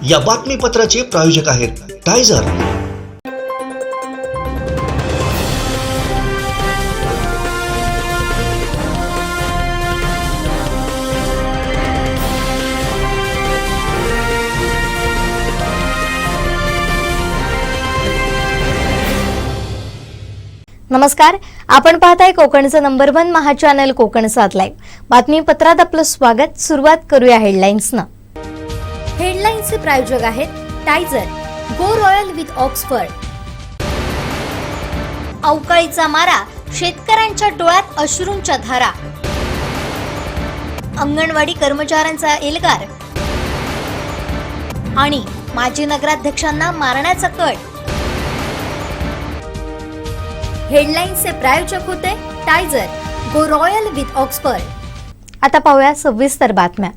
या बातमीपत्राचे प्रायोजक आहेत टायझर। नमस्कार, आपण पाहताय कोकणचं नंबर 1 महा चॅनल कोकण 7 लाईव्ह। बातमीपत्रात आपलं स्वागत। सुरुवात करूया हेडलाईन्सनं। हेडलाईन्सचे प्रायोजक आहेत टायझर, गो रॉयल विथ ऑक्सफर्ड। अवकाळीचा मारा, शेतकऱ्यांच्या डोळ्यात अश्रूंच्या धारा। अंगणवाडी कर्मचाऱ्यांचा एल्गार आणि माजी नगराध्यक्षांना मारण्याचा कट। हेडलाईन्सचे प्रायोजक होते टायझर, गो रॉयल विथ ऑक्सफर्ड। आता पाहूया सविस्तर बातम्या।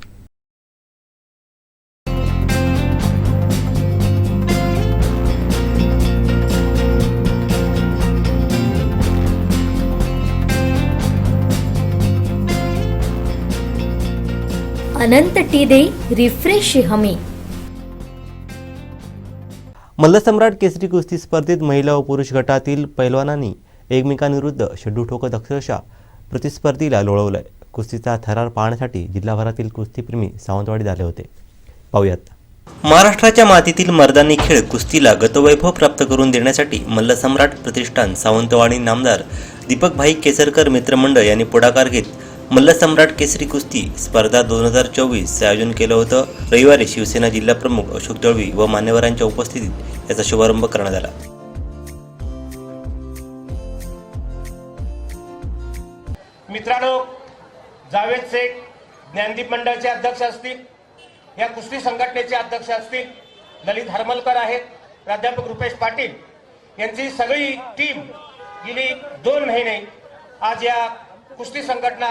अनंत टी देई रिफ्रेश हमी। मल्लसम्राट केसरी कुस्ती स्पर्धेत महिला व पुरुष गटातील पैलवानांनी एकमेकांविरुद्ध शेड्यू ठोकत अक्षरशः प्रतिस्पर्धीला लोळवलंय। कुस्तीचा थरार पाहण्यासाठी जिल्हाभरातील कुस्तीप्रेमी सावंतवाडीत आले होते। पाहूयात। महाराष्ट्राच्या मातीतील मर्दानी खेळ कुस्तीला गतवैभव प्राप्त करून देण्यासाठी मल्लसम्राट प्रतिष्ठान सावंतवाडी नामदार दीपकभाई केसरकर मित्रमंडळ यांनी पुढाकार घेत मल्लसम्राट केसरी कुस्ती स्पर्धा 2024 आयोजन केलं होतं। रविवारी शिवसेना जिल्हा प्रमुख अशोक दळवी व मान्यवरांच्या उपस्थितीत याचा शुभारंभ करण्यात आला। मित्रांनो, जावेद शेख ज्ञानदीप मंडळाचे अध्यक्ष असतील, या कुस्ती संघटनेचे अध्यक्ष असतील, ललित हरमलकर आहेत, प्राध्यापक रुपेश पाटील यांची सगळी टीम गेली 2 महिने आज या कुस्ती संघटना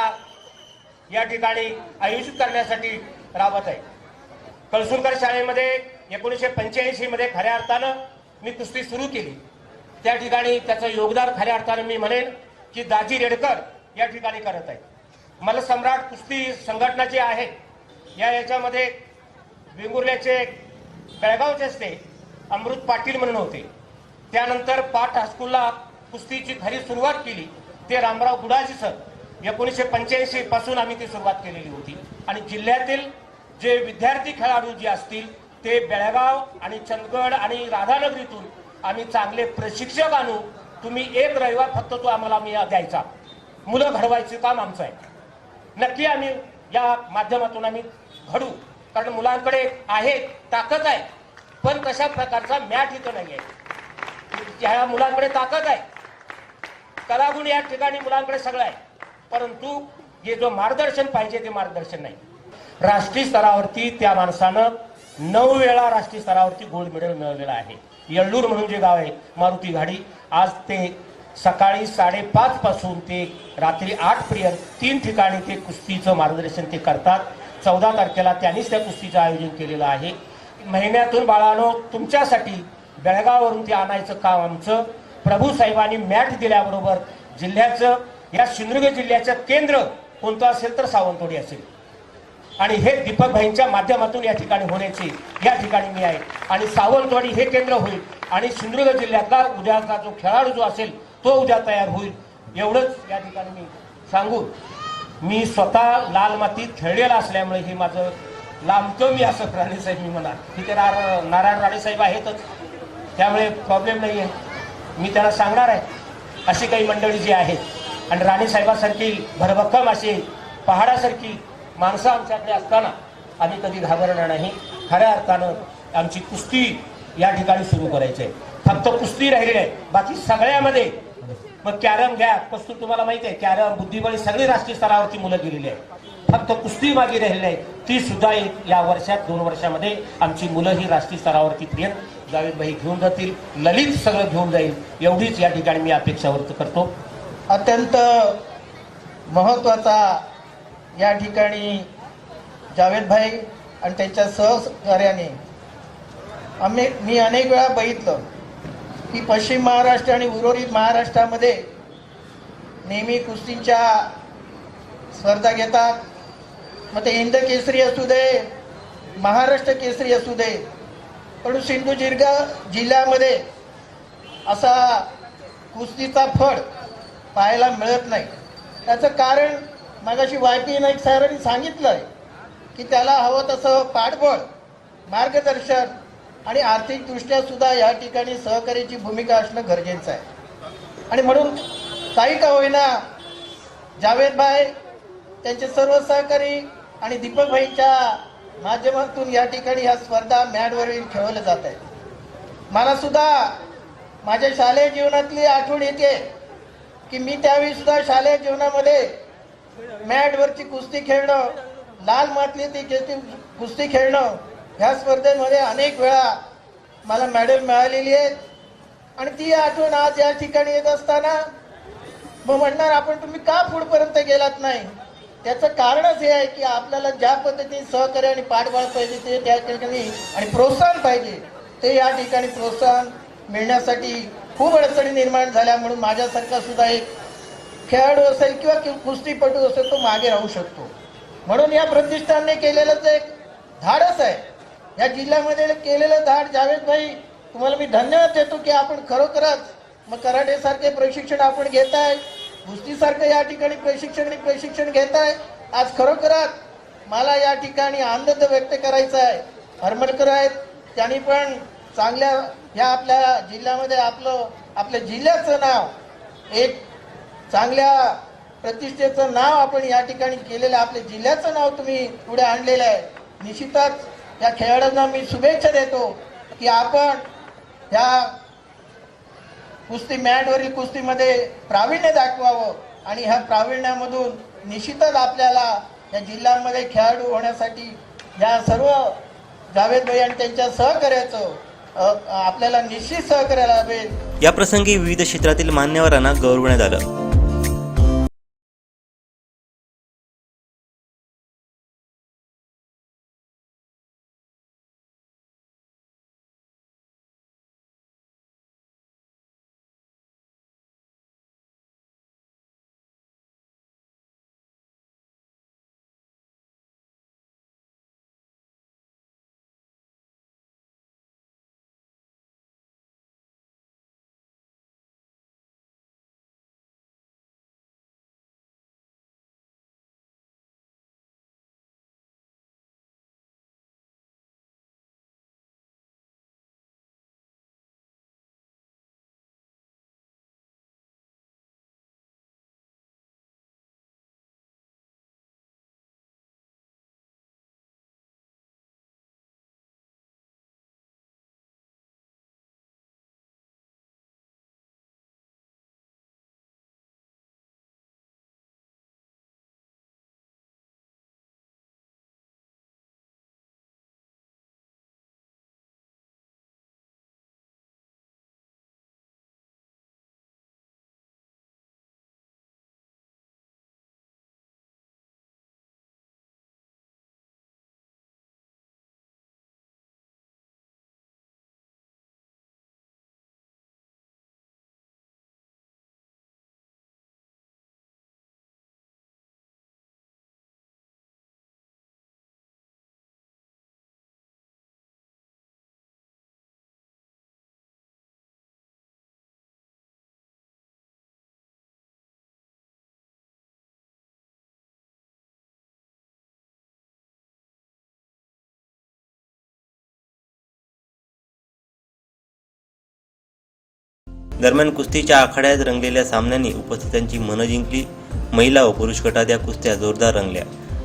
या ठिकाणी आयोजित करण्यासाठी राबत आहे। कळसुरकर शाळेमध्ये 1985 मध्ये खऱ्या अर्थानं मी कुस्ती सुरू केली। त्या ठिकाणी त्याचं योगदान खऱ्या अर्थानं मी म्हणेन की दाजी रेडकर या ठिकाणी करत आहे। मल्लसम्राट कुस्ती संघटना जी आहे याच्यामध्ये वेंगुर्ल्याचे बेळगावचे असते अमृत पाटील म्हणून होते। त्यानंतर पाठ हायस्कूलला कुस्तीची खरी सुरुवात केली ते रामराव गुडाजी सर। 1985 पासून आम्ही ती सुरुवात केलेली होती आणि जिल्ह्यातील जे विद्यार्थी खेळाडू जे असतील ते बेळगाव आणि चंदगड आणि राधानगरीतून आम्ही चांगले प्रशिक्षक आणू। तुम्ही एक रविवार फक्त तो आम्हाला द्यायचा, मुलं घडवायचे काम आमचं आहे। नक्की आम्ही या माध्यमातून आम्ही घडू, कारण मुलांकडे आहे, ताकद आहे, पण तशा प्रकारचा मॅट इथं नाही आहे। ह्या मुलांकडे ताकद आहे, कलागुण या ठिकाणी मुलांकडे सगळं आहे, परंतु हे जो मार्गदर्शन पाहिजे ते मार्गदर्शन नाही। राष्ट्रीय स्तरावरती त्या माणसानं 9 वेळा राष्ट्रीय स्तरावरती गोल्ड मेडल मिळवलेला आहे। येळ्ळूर म्हणून जे गाव आहे मारुती घाडी, आज ते सकाळी 5:30 पासून ते रात्री 8 पर्यंत 3 ठिकाणी ते कुस्तीचं मार्गदर्शन ते करतात। 14 तारखेला त्यांनीच त्या कुस्तीचं आयोजन केलेलं आहे। महिन्यातून बाळानो तुमच्यासाठी बेळगाववरून ते आणायचं काम आमचं। प्रभू साहेबांनी मॅट दिल्याबरोबर जिल्ह्याचं, या सिंधुदुर्ग जिल्ह्याचं केंद्र कोणतं असेल तर सावंतवाडी असेल आणि हे दीपकभाईंच्या माध्यमातून या ठिकाणी होण्याची या ठिकाणी मी आहे आणि सावंतवाडी हे केंद्र होईल आणि सिंधुदुर्ग जिल्ह्यातला उद्याचा जो खेळाडू जो असेल तो उद्या तयार होईल। एवढंच या ठिकाणी मी सांगून, मी स्वतः लाल मातीत खेळलेला असल्यामुळे हे माझं लांबतं मी असं राणेसाहेब मी म्हणा, तिथे नारायण राणेसाहेब आहेतच, त्यामुळे प्रॉब्लेम नाही आहे। मी त्यांना सांगणार आहे अशी काही मंडळी जी आहेत आणि राणेसाहेबासारखी भरभक्कम अशी पहाडासारखी माणसं आमच्याकडे असताना आम्ही कधी घाबरणार नाही। खऱ्या अर्थानं आमची कुस्ती या ठिकाणी सुरू करायची आहे। फक्त कुस्ती राहिलेली आहे, बाकी सगळ्यामध्ये मग कॅरम घ्या, कस्तूर तुम्हाला माहिती आहे, कॅरम, बुद्धिबळ सगळी राष्ट्रीय स्तरावरती मुलं गेलेली आहे। फक्त कुस्ती मागे राहिलेली आहे, ती सुद्धा या वर्षात 2 वर्षामध्ये आमची मुलं ही राष्ट्रीय स्तरावरती पर्यंत जावेदभाई घेऊन जातील, ललित सगळं घेऊन जाईल, एवढीच या ठिकाणी मी अपेक्षा व्यक्त करतो। अत्यंत महत्त्वाचा या ठिकाणी जावेदभाई आणि त्यांच्या सहकार्याने मी अनेक वेळा बघितलं की पश्चिम महाराष्ट्र आणि उर्वरित महाराष्ट्रामध्ये नेहमी कुस्तींच्या स्पर्धा घेतात। मग ते हिंद केसरी असू दे, महाराष्ट्र केसरी असू दे, परंतु सिंधुदुर्ग जिल्ह्यामध्ये असा कुस्तीचा फड पाहायला मिळत नाही. त्याचं कारण मगाशी YP नाईक सरांनी सांगितलं आहे की त्याला हवं तसं पाठबळ, मार्गदर्शन आणि आर्थिकदृष्ट्या सुद्धा या ठिकाणी सहकार्याची भूमिका असणं गरजेचं आहे. आणि म्हणून काही का होईना जावेदभाई, त्यांचे सर्व सहकारी आणि दीपकभाईंच्या माध्यमातून या ठिकाणी ह्या स्पर्धा मॅटवरील खेळवल्या जात आहेत. मला सुद्धा माझ्या शालेय जीवनातली आठवण येते की मी त्यावेळी सुद्धा शालेय जीवनामध्ये मॅटवरची कुस्ती खेळणं, लाल मातीची कुस्ती खेळणं, ह्या स्पर्धेमध्ये अनेक वेळा मला मेडल मिळालेली आहेत. आणि ती आठवण आज या ठिकाणी येत असताना मग म्हणणार आपण तुम्ही का पुढपर्यंत गेलात नाही. त्याचं कारणच हे आहे की आपल्याला ज्या पद्धतीने सहकार्य आणि पाठबळ पाहिजे ते त्या ठिकाणी आणि प्रोत्साहन पाहिजे ते या ठिकाणी प्रोत्साहन मिळण्यासाठी खूप अडचणी निर्माण झाल्या. म्हणून माझ्यासारखा सुद्धा एक खेळाडू असेल किंवा कुस्तीपटू असेल तो मागे राहू शकतो. म्हणून या प्रतिष्ठानने केलेलं जे एक धाडस आहे, या जिल्ह्यामध्ये केलेलं धाड, जावेदभाई तुम्हाला मी धन्यवाद देतो की आपण खरोखरच मग कराटेसारखे प्रशिक्षण आपण घेताय, कुस्तीसारखं या ठिकाणी प्रशिक्षण घेताय. आज खरोखरच मला या ठिकाणी आनंद व्यक्त करायचा आहे. हरमलकर आहेत, त्यांनी पण चांगल्या या आपल्या जिल्ह्यामध्ये आपल्या जिल्ह्याचं नाव, एक चांगल्या प्रतिष्ठेचं नाव आपण या ठिकाणी केलेलं, आपल्या जिल्ह्याचं नाव तुम्ही पुढे आणलेलं आहे. निश्चितच या खेळाडूंना मी शुभेच्छा देतो की आपण ह्या कुस्ती मॅटवरील कुस्तीमध्ये प्रावीण्य दाखवावं आणि ह्या प्रावीण्यामधून निश्चितच आपल्याला या जिल्ह्यामध्ये खेळाडू होण्यासाठी या सर्व जावेदभाई आणि त्यांच्या सहकार्याचं आपल्याला निश्चित सहकार्य लाभेल. या प्रसंगी विविध क्षेत्रातील मान्यवरांना गौरवण्यात आलं. दरम्यान कुस्तीच्या आखाड्यात रंगलेल्या सामन्यांनी उपस्थितांची मनं जिंकली. महिला व पुरुष गटात या कुस्त्या जोरदार रंगल्या.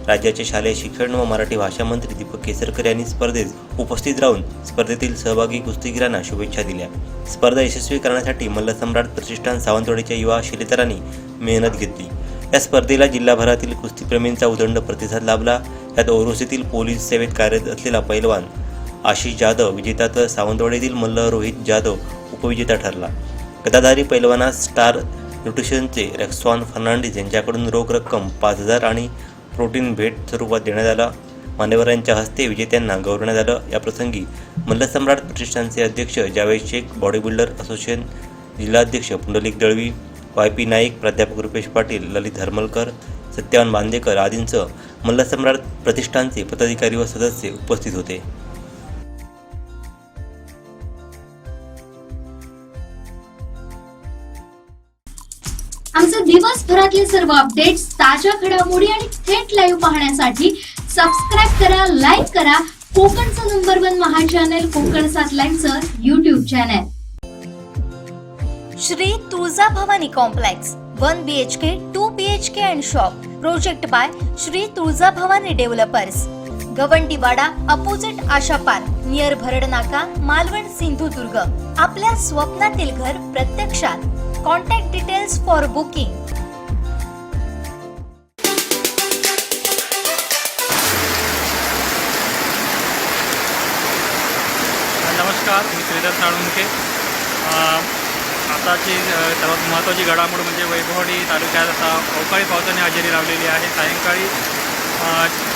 राज्याचे शालेय शिक्षण व मराठी भाषा मंत्री दीपक केसरकर यांनी स्पर्धेत उपस्थित राहून स्पर्धेतील सहभागी कुस्तीगीरांना शुभेच्छा दिल्या. स्पर्धा यशस्वी करण्यासाठी मल्लसम्राट प्रतिष्ठान सावंतवाडीच्या युवा शिलेतरांनी मेहनत घेतली. या स्पर्धेला जिल्हाभरातील कुस्तीप्रेमींचा उदंड प्रतिसाद लाभला. यात ओरोसीतील पोलीस सेवेत कार्यरत असलेला पैलवान आशिष जाधव विजेता तर सावंतवाडीतील मल्ल रोहित जाधव उपविजेता ठरला. गदाधारी पैलवानास स्टार न्यूट्रिशनचे रॅक्सॉन फर्नांडिस यांच्याकडून रोख रक्कम 5,000 आणि प्रोटीन भेट स्वरूपात देण्यात आला. मान्यवरांच्या हस्ते विजेत्यांना गौरवण्यात आलं. या प्रसंगी मल्लसम्राट प्रतिष्ठानचे अध्यक्ष Javed Shaikh, body builder association जिल्हाध्यक्ष पुंडलिक दळवी, YP नाईक, प्राध्यापक रुपेश पाटील, ललित हरमलकर, सत्यवान बांदेकर आदींसह मल्लसम्राट प्रतिष्ठानचे पदाधिकारी व सदस्य उपस्थित होते. आमचे दिवसभरातले सर्व अपडेट्स, ताज्या घडामोडी आणि थेट लाईव्ह पाहण्यासाठी सबस्क्राईब करा, लाईक करा कोकणचं नंबर 1 महा चॅनल कोकण 7 लाईव्हचं YouTube channel. Shri Tuljabhavani Complex 1 BHK 2 BHK and shop. Project by Shri Tuljabhavani Developers. Gawandiwada opposite Asha Park, near Bharad Naka, Malvan, Sindhudurg. आपल्या स्वप्नातील घर प्रत्यक्षात. Contact details for booking. नमस्कार, मी श्रीधर साळुंखे. आताची सर्वात महत्त्वाची घडामोड म्हणजे वैभववाडी तालुक्यात आता अवकाळी पावसाने हजेरी लावलेली आहे. सायंकाळी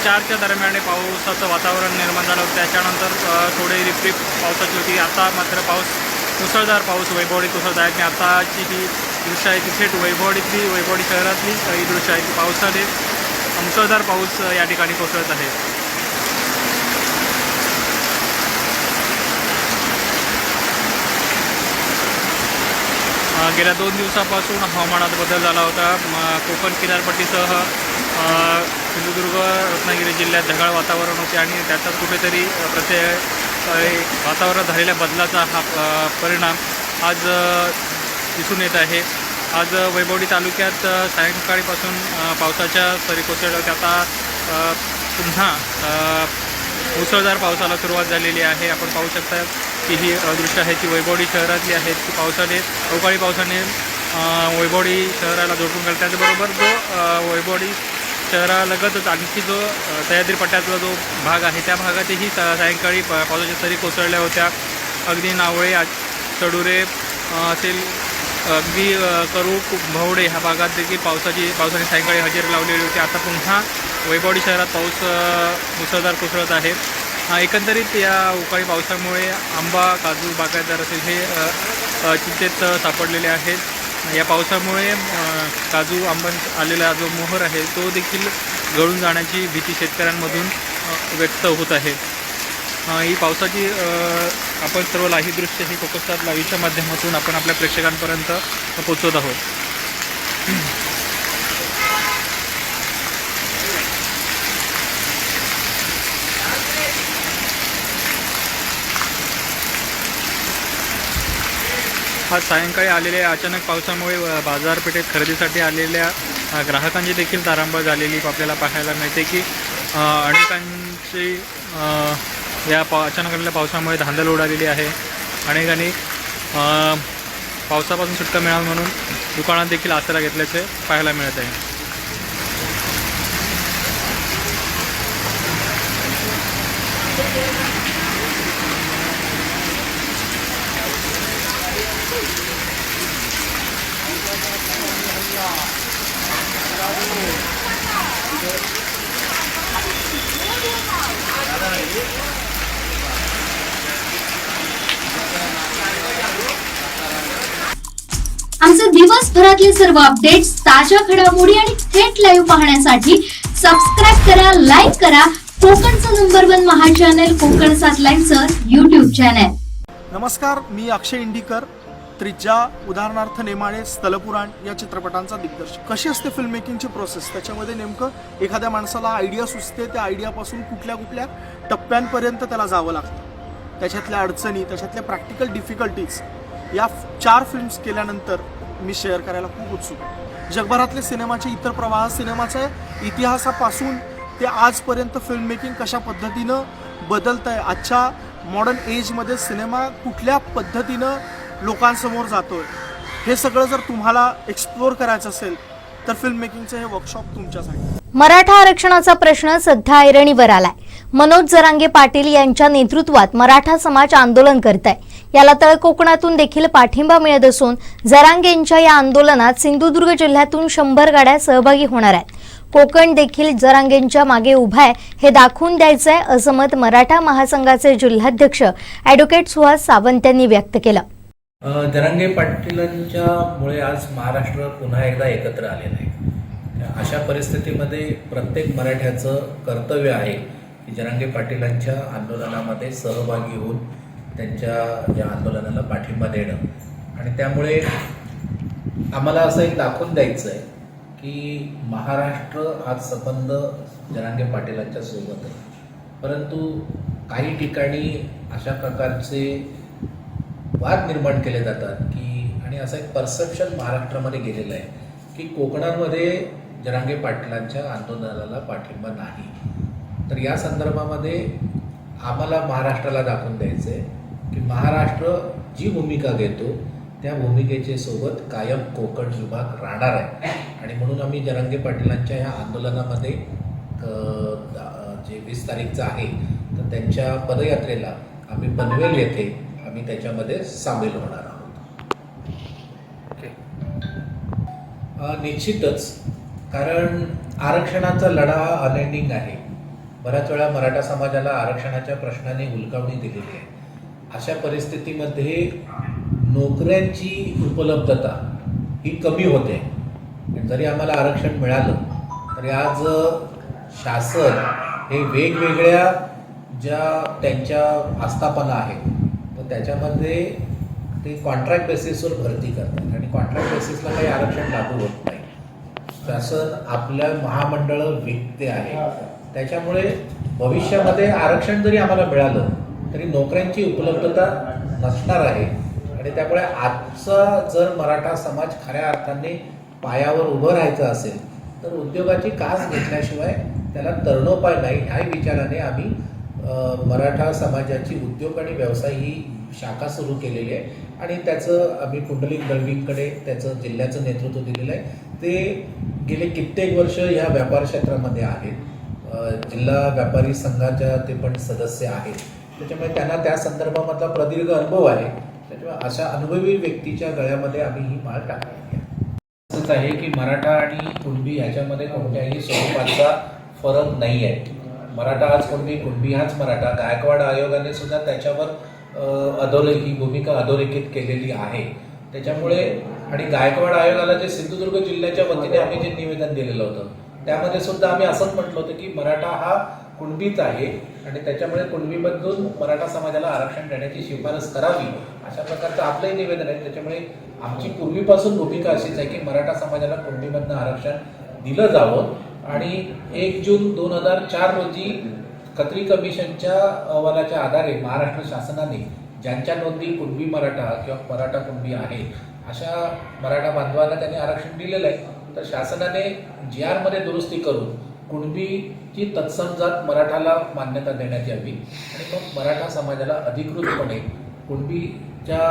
4च्या दरम्यान पावसाचं वातावरण निर्माण झालं होतं. त्याच्यानंतर थोडी रिपरिप पावसाची होती. आता मात्र मुसळधार पाऊस वैभववाडीत कोसळत आहे. आणि आताची ही दृश्य आहे ती थेट वैभववाडी शहरातली ही दृश्य आहे. पावसाने मुसळधार पाऊस या ठिकाणी कोसळत आहे. गेल्या 2 दिवसापासून हवामानात बदल झाला होता. कोकण किनारपट्टीसह सिंधुदुर्ग, रत्नागिरी जिल्ह्यात ढगाळ वातावरण होते आणि त्याचाच कुठेतरी वातावरणात झालेल्या बदलाचा हा परिणाम आज दिसून येत आहे. आज वैभववाडी तालुक्यात सायंकाळीपासून पावसाच्या सरी कोसळल्या होत्या. आता पुन्हा मुसळधार पावसाला सुरुवात झालेली आहे. आपण पाहू शकता की ही दृश्य आहे ती वैभववाडी शहरातली आहेत की अवकाळी पावसाने वैभववाडी शहराला जोडून काढला. त्याचबरोबर जो वैभववाडी शहरालगतच आणखी जो सह्याद्री पट्ट्यातला जो भाग आहे त्या भागातही सायंकाळी पावसाच्या सरी कोसळल्या होत्या. अगदी नावळे, चडुरे असेल, अगदी करूड, भवडे ह्या भागात देखील पावसाने सायंकाळी हजेरी लावलेली होती. आता पुन्हा वैभववाडी शहरात पाऊस मुसळधार कोसळत आहे. एकंदरीत या अवकाळी पावसामुळे आंबा, काजू बागायतदार असेल हे चिंतेत सापडलेले आहेत. या पावसामुळे काजू आंबा आलेला जो मोहर आहे तो देखील गळून जाण्याची भीती शेतकऱ्यांमधून व्यक्त होत आहे. ही पावसाची आपण सर्व लाईव्ह दृश्य ही कोकण 7 लाईव्हच्या माध्यमातून आपण आपल्या प्रेक्षकांपर्यंत पोहोचवत आहोत. आज सायंकाळी आलेल्या अचानक पावसामुळे बाजारपेठेत खरेदीसाठी आलेल्या ग्राहकांची देखील तारांबळ झालेली आपल्याला पाहायला मिळते की अनेकांची या अचानक आलेल्या पावसामुळे धांदल उडालेली आहे. अनेकांनी पावसापासून सुटका मिळावी म्हणून दुकानात देखील आसरा घेतल्याचे पाहायला मिळत आहे. आमचे दिवसभरातले सर्व अपडेट्स, ताज्या घडामोडी आणि थेट लाईव्ह पाहण्यासाठी सबस्क्राईब करा, लाईक करा कोकणचं नंबर 1 महा चॅनल कोकण 7 लाईव्हचं YouTube चॅनल. नमस्कार, मी अक्षय इंडीकर. त्रिज्या, उदाहरणार्थ नेमाळे, स्थलपुराण या चित्रपटांचा दिग्दर्शक. कशी असते फिल्म मेकिंगची प्रोसेस? त्याच्यामध्ये नेमकं एखाद्या माणसाला आयडिया सुचते, त्या आयडियापासून कुठल्या टप्प्यांपर्यंत त्याला जावं लागतं. त्याच्यातल्या अडचणी, त्याच्यातल्या प्रॅक्टिकल डिफिकल्टीज या 4 फिल्म्स केल्यानंतर मी शेअर करायला खूप उत्सुक आहे. जगभरातले सिनेमाचे इतर प्रवाह, सिनेमाच्या इतिहासापासून ते आजपर्यंत फिल्म मेकिंग कशा पद्धतीनं बदलत आहे, आजच्या मॉडर्न एजमध्ये सिनेमा कुठल्या पद्धतीनं लोकांसमोर जातोय, हे सगळं जर तुम्हाला एक्सप्लोअर करायचं असेल तर फिल्म मेकिंगचं हे वर्कशॉप तुमच्यासाठी. मराठा आरक्षणाचा प्रश्न सध्या ऐरणीवर आलाय. मनोज जरांगे पाटील यांच्या नेतृत्वात मराठा समाज आंदोलन करत आहे. याला तळ कोकणातून देखील पाठिंबा मिळत असून जरांगेंच्या या आंदोलनात सिंधुदुर्ग जिल्ह्यातून 100 गाड्या सहभागी होणार आहेत. कोकण देखील जरांगेंच्या मागे उभा आहे हे दाखवून द्यायचंय असं मत मराठा महासंघाचे जिल्हाध्यक्ष ॲडव्होकेट सुहास सावंत यांनी व्यक्त केलं. जरांगे पाटीलांच्यामुळे आज महाराष्ट्र पुन्हा एकदा एकत्र आलेलं आहे. अशा परिस्थितीमध्ये प्रत्येक मराठ्याचं कर्तव्य आहे की जरांगे पाटीलांच्या आंदोलनामध्ये सहभागी होऊन त्यांच्या या आंदोलनाला पाठिंबा देणं. आणि त्यामुळे आम्हाला असं एक दाखवून द्यायचं आहे की महाराष्ट्र आज संबंध जरांगे पाटीलांच्या सोबत आहे, परंतु काही ठिकाणी अशा प्रकारचे वाद निर्माण केले जातात की आणि असं एक परसेप्शन महाराष्ट्रामध्ये गेलेलं आहे की कोकणामध्ये जरांगे पाटलांच्या आंदोलनाला पाठिंबा नाही. तर या संदर्भामध्ये आम्हाला महाराष्ट्राला दाखवून द्यायचं आहे की महाराष्ट्र जी भूमिका घेतो त्या भूमिकेचे सोबत कायम कोकण विभाग राहणार आहे. आणि म्हणून आम्ही जरांगे पाटलांच्या ह्या आंदोलनामध्ये जे 20 तारीखचं आहे तर त्यांच्या पदयात्रेला आम्ही पनवेल येथे आम्ही त्याच्यामध्ये सामील होणार आहोत. निश्चितच, कारण आरक्षणाचा लढा हा अनएंडिंग आहे. बऱ्याच वेळा मराठा समाजाला आरक्षणाच्या प्रश्नाने हुलकावणी दिलेली आहे. अशा परिस्थितीमध्ये नोकऱ्यांची उपलब्धता ही कमी होते. जरी आम्हाला आरक्षण मिळालं तरी आज शासन हे वेगवेगळ्या ज्या त्यांच्या आस्थापना आहेत तर त्याच्यामध्ये ते कॉन्ट्रॅक्ट बेसिसवर भरती करतात आणि कॉन्ट्रॅक्ट बेसिसला काही आरक्षण लागू होत नाही. शासन आपल्या महामंडळं विकते आहे. त्याच्यामुळे भविष्यामध्ये आरक्षण जरी आम्हाला मिळालं तरी नोकऱ्यांची उपलब्धता नसणार आहे. आणि त्यामुळे आजचा जर मराठा समाज खऱ्या अर्थाने पायावर उभं राहायचं असेल तर उद्योगाची कास घेतल्याशिवाय त्याला तरणोपाय नाही. ह्या विचाराने आम्ही मराठा समाजाची उद्योग आणि व्यवसाय ही शाखा सुरू केलेली आहे आणि त्याचं आम्ही पुंडलिक दळवींकडे त्याचं जिल्ह्याचं नेतृत्व दिलेलं आहे. ते गेले कित्येक वर्ष ह्या व्यापार क्षेत्रामध्ये आहेत. जिल्हा व्यापारी संघाच्या ते पण सदस्य आहेत. त्याच्यामुळे त्यांना त्या संदर्भामधला प्रदीर्घ अनुभव आहे. त्याच्यामुळे अशा अनुभवी व्यक्तीच्या गळ्यामध्ये आम्ही ही माळ टाकली आहे. असंच आहे की मराठा आणि कुणबी ह्याच्यामध्ये कोणत्याही स्वरूपाचा फरक नाही आहे. मराठा हाच कुणबी, कुणबी हाच मराठा. गायकवाड आयोगाने सुद्धा त्याच्यावर ही भूमिका अधोरेखित केलेली आहे. त्याच्यामुळे आणि गायकवाड आयोगाला जे सिंधुदुर्ग जिल्ह्याच्या वतीने आम्ही जे निवेदन दिलेलं होतं त्यामध्ये सुद्धा आम्ही असंच म्हटलं होतं की मराठा हा कुणबीच आहे आणि त्याच्यामुळे कुणबीमधून मराठा समाजाला आरक्षण देण्याची शिफारस करावी अशा प्रकारचं आपलंही निवेदन आहे. त्याच्यामुळे आमची पूर्वीपासून भूमिका अशीच आहे की मराठा समाजाला कुणबीमधनं आरक्षण दिलं जावं. आणि 1 जून 2004 रोजी खत्री कमिशनच्या अहवालाच्या आधारे महाराष्ट्र शासनाने ज्यांच्या नोंदी कुणबी मराठा किंवा मराठा कुणबी आहे अशा मराठा बांधवांना त्यांनी आरक्षण दिलेलं आहे. तर शासनाने GR मध्ये दुरुस्ती करून कुणबीची तत्सम जात मराठाला मान्यता देण्यात यावी आणि मग मराठा समाजाला अधिकृतपणे कुणबीच्या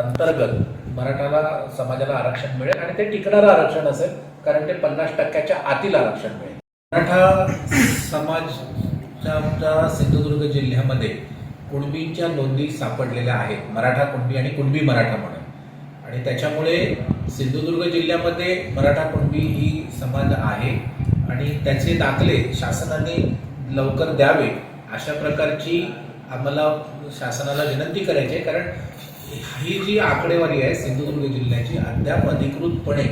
अंतर्गत मराठाला समाजाला आरक्षण मिळेल आणि ते टिकणारं आरक्षण असेल कारण ते 50% आतील आरक्षण मिळेल. मराठा समाजाच्या सिंधुदुर्ग जिल्ह्यामध्ये कुणबींच्या नोंदी सापडलेल्या आहेत. मराठा कुणबी आणि कुणबी मराठा म्हणून. आणि त्याच्यामुळे सिंधुदुर्ग जिल्ह्यामध्ये मराठा कुणबी ही समाज आहे आणि त्याचे दाखले शासनाने लवकर द्यावे अशा प्रकारची आम्हाला शासनाला विनंती करायची आहे. कारण ही जी आकडेवारी आहे सिंधुदुर्ग जिल्ह्याची अद्याप अधिकृतपणे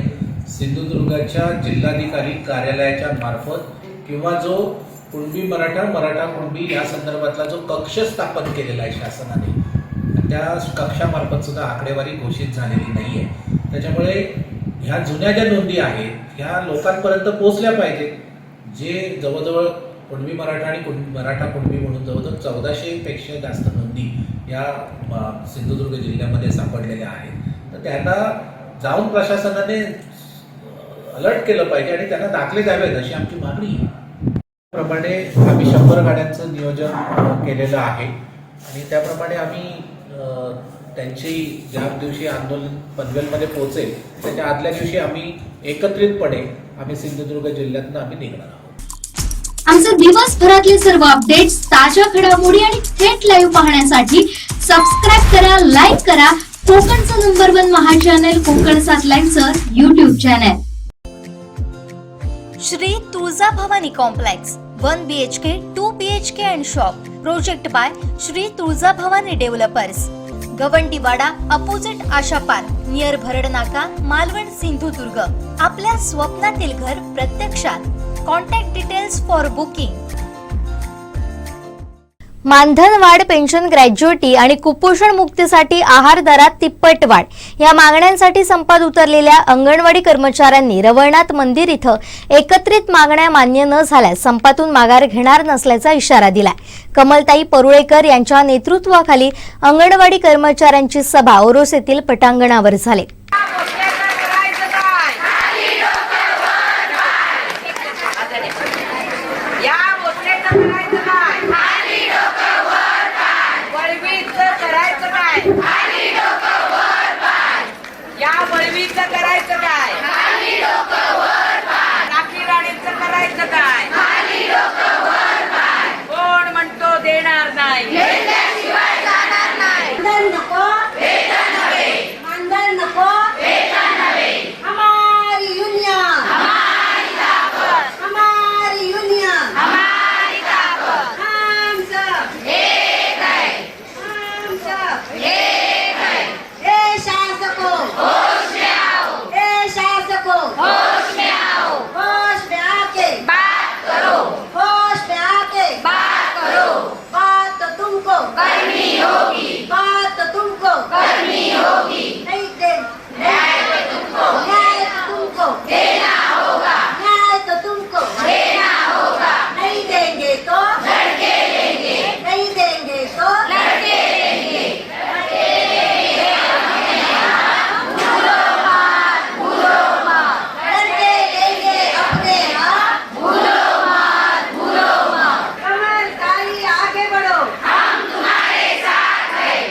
सिंधुदुर्गाच्या जिल्हाधिकारी कार्यालयाच्या मार्फत किंवा जो कुणबी मराठा, मराठा कुणबी या संदर्भातला जो कक्ष स्थापन केलेला आहे शासनाने त्या कक्षामार्फत सुद्धा आकडेवारी घोषित झालेली नाही आहे. त्याच्यामुळे ह्या जुन्या ज्या नोंदी आहेत ह्या लोकांपर्यंत पोहोचल्या पाहिजेत. जे जवळजवळ कुणबी मराठा आणि मराठा कुणबी म्हणून जवळजवळ 1400 पेक्षा जास्त नोंदी या सिंधुदुर्ग जिल्ह्यामध्ये सापडलेल्या आहेत. तर त्यांना जाऊन प्रशासनाने अलर्ट केलं पाहिजे आणि त्यांना दाखले द्यावेत अशी आमची मागणी आहे. त्याप्रमाणे आम्ही 100 गाड्यांचं नियोजन केलेलं आहे आणि त्याप्रमाणे आम्ही त्यांची ज्या दिवशी आंदोलन पनवेलमध्ये पोहोचेल त्याच्या आदल्या दिवशी आम्ही एकत्रितपणे आम्ही सिंधुदुर्ग जिल्ह्यातून आम्ही निघणार आहोत. आमचे दिवसभरातले सर्व अपडेट्स, ताज्या घडामोडी आणि थेट लाईव्ह पाहण्यासाठी सबस्क्राईब करा, लाईक करा कोकणचं नंबर 1 महा चॅनल कोकण 7 लाईव्हचं YouTube channel. Shri Tuljabhavani Complex 1 BHK 2 BHK and shop. Project by Shri Tuljabhavani Developers. Gawandiwada opposite Asha Park near Bharad Naka, Malvan, Sindhudurg. आपल्या स्वप्नातील घर प्रत्यक्षात. Contact details for booking. मानधन वाढ, पेन्शन ग्रॅज्युएटी आणि कुपोषण मुक्तीसाठी आहार दरात तिप्पट वाढ या मागण्यांसाठी संपात उतरलेल्या अंगणवाडी कर्मचाऱ्यांनी रवळनाथ मंदिर इथं एकत्रित मागण्या मान्य न झाल्यास संपातून माघार घेणार नसल्याचा इशारा दिलाय. कमलताई परुळेकर यांच्या नेतृत्वाखाली अंगणवाडी कर्मचाऱ्यांची सभा ओरोस येथील पटांगणावर झाली. कोण म्हणतो देणार नाही, मानधन नको, हमारी युनियन, हमारी युनियन, हम सब एक है, हम सब एक है. ए शासकों होश में आओ, ए शासकों होश में आओ, होश में आके बात करो, होश में आके बात करो. बात तो तुमको करनी होगी, बात तो तुमको करनी होगी. नहीं दे न्याय तो तुमको देना होगा, न्याय तो तुमको देना होगा. नहीं देंगे तो लड़के लेंगे, नहीं देंगे तो लड़के लेंगे. लड़के लेंगे अपने हाथ, भूलो मत, भूलो मत. कमलताई आगे बढ़ो, हम तुम्हारे साथ हैं.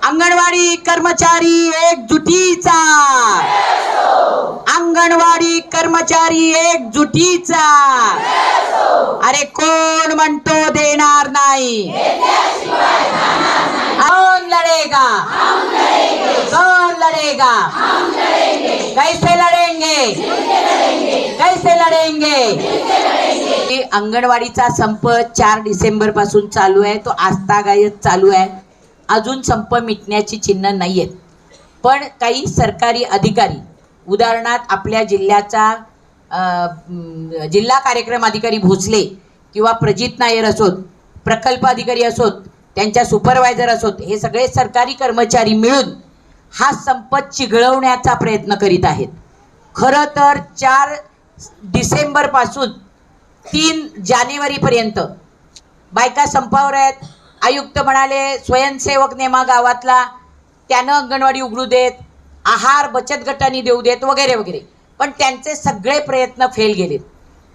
अंगणवाडी कर्मचारी एकजुटीचा, अंगणवाडी कर्मचारी एकजुटीचा. अरे कोण म्हणतो देणार नाही, कौन लड़ेगा, कौन लड़ेगा, कैसे लड़ेंगे, कैसे लड़ेंगे. अंगणवाडीचा संप 4 डिसेंबर पासून चालू आहे. तो आजतागायत चालू आहे. अजून संप मिटण्याची चिन्ह नाहीयेत. पण काही सरकारी अधिकारी, उदाहरणार्थ आपल्या जिल्ह्याचा जिल्हा कार्यक्रम अधिकारी भोसले किंवा प्रजित नायर असोत, प्रकल्प अधिकारी असोत, त्यांच्या सुपरवायझर असोत, हे सगळे सरकारी कर्मचारी मिळून हा संप चिघळवण्याचा प्रयत्न करीत आहेत. खरं तर 4 डिसेंबरपासून 3 जानेवारीपर्यंत बायका संपावर आहेत. आयुक्त म्हणाले स्वयंसेवक नेमा गावातला, त्यानं अंगणवाडी उघडू देत, आहार बचत गटांनी देऊ देत, वगैरे वगैरे. पण त्यांचे सगळे प्रयत्न फेल गेलेत.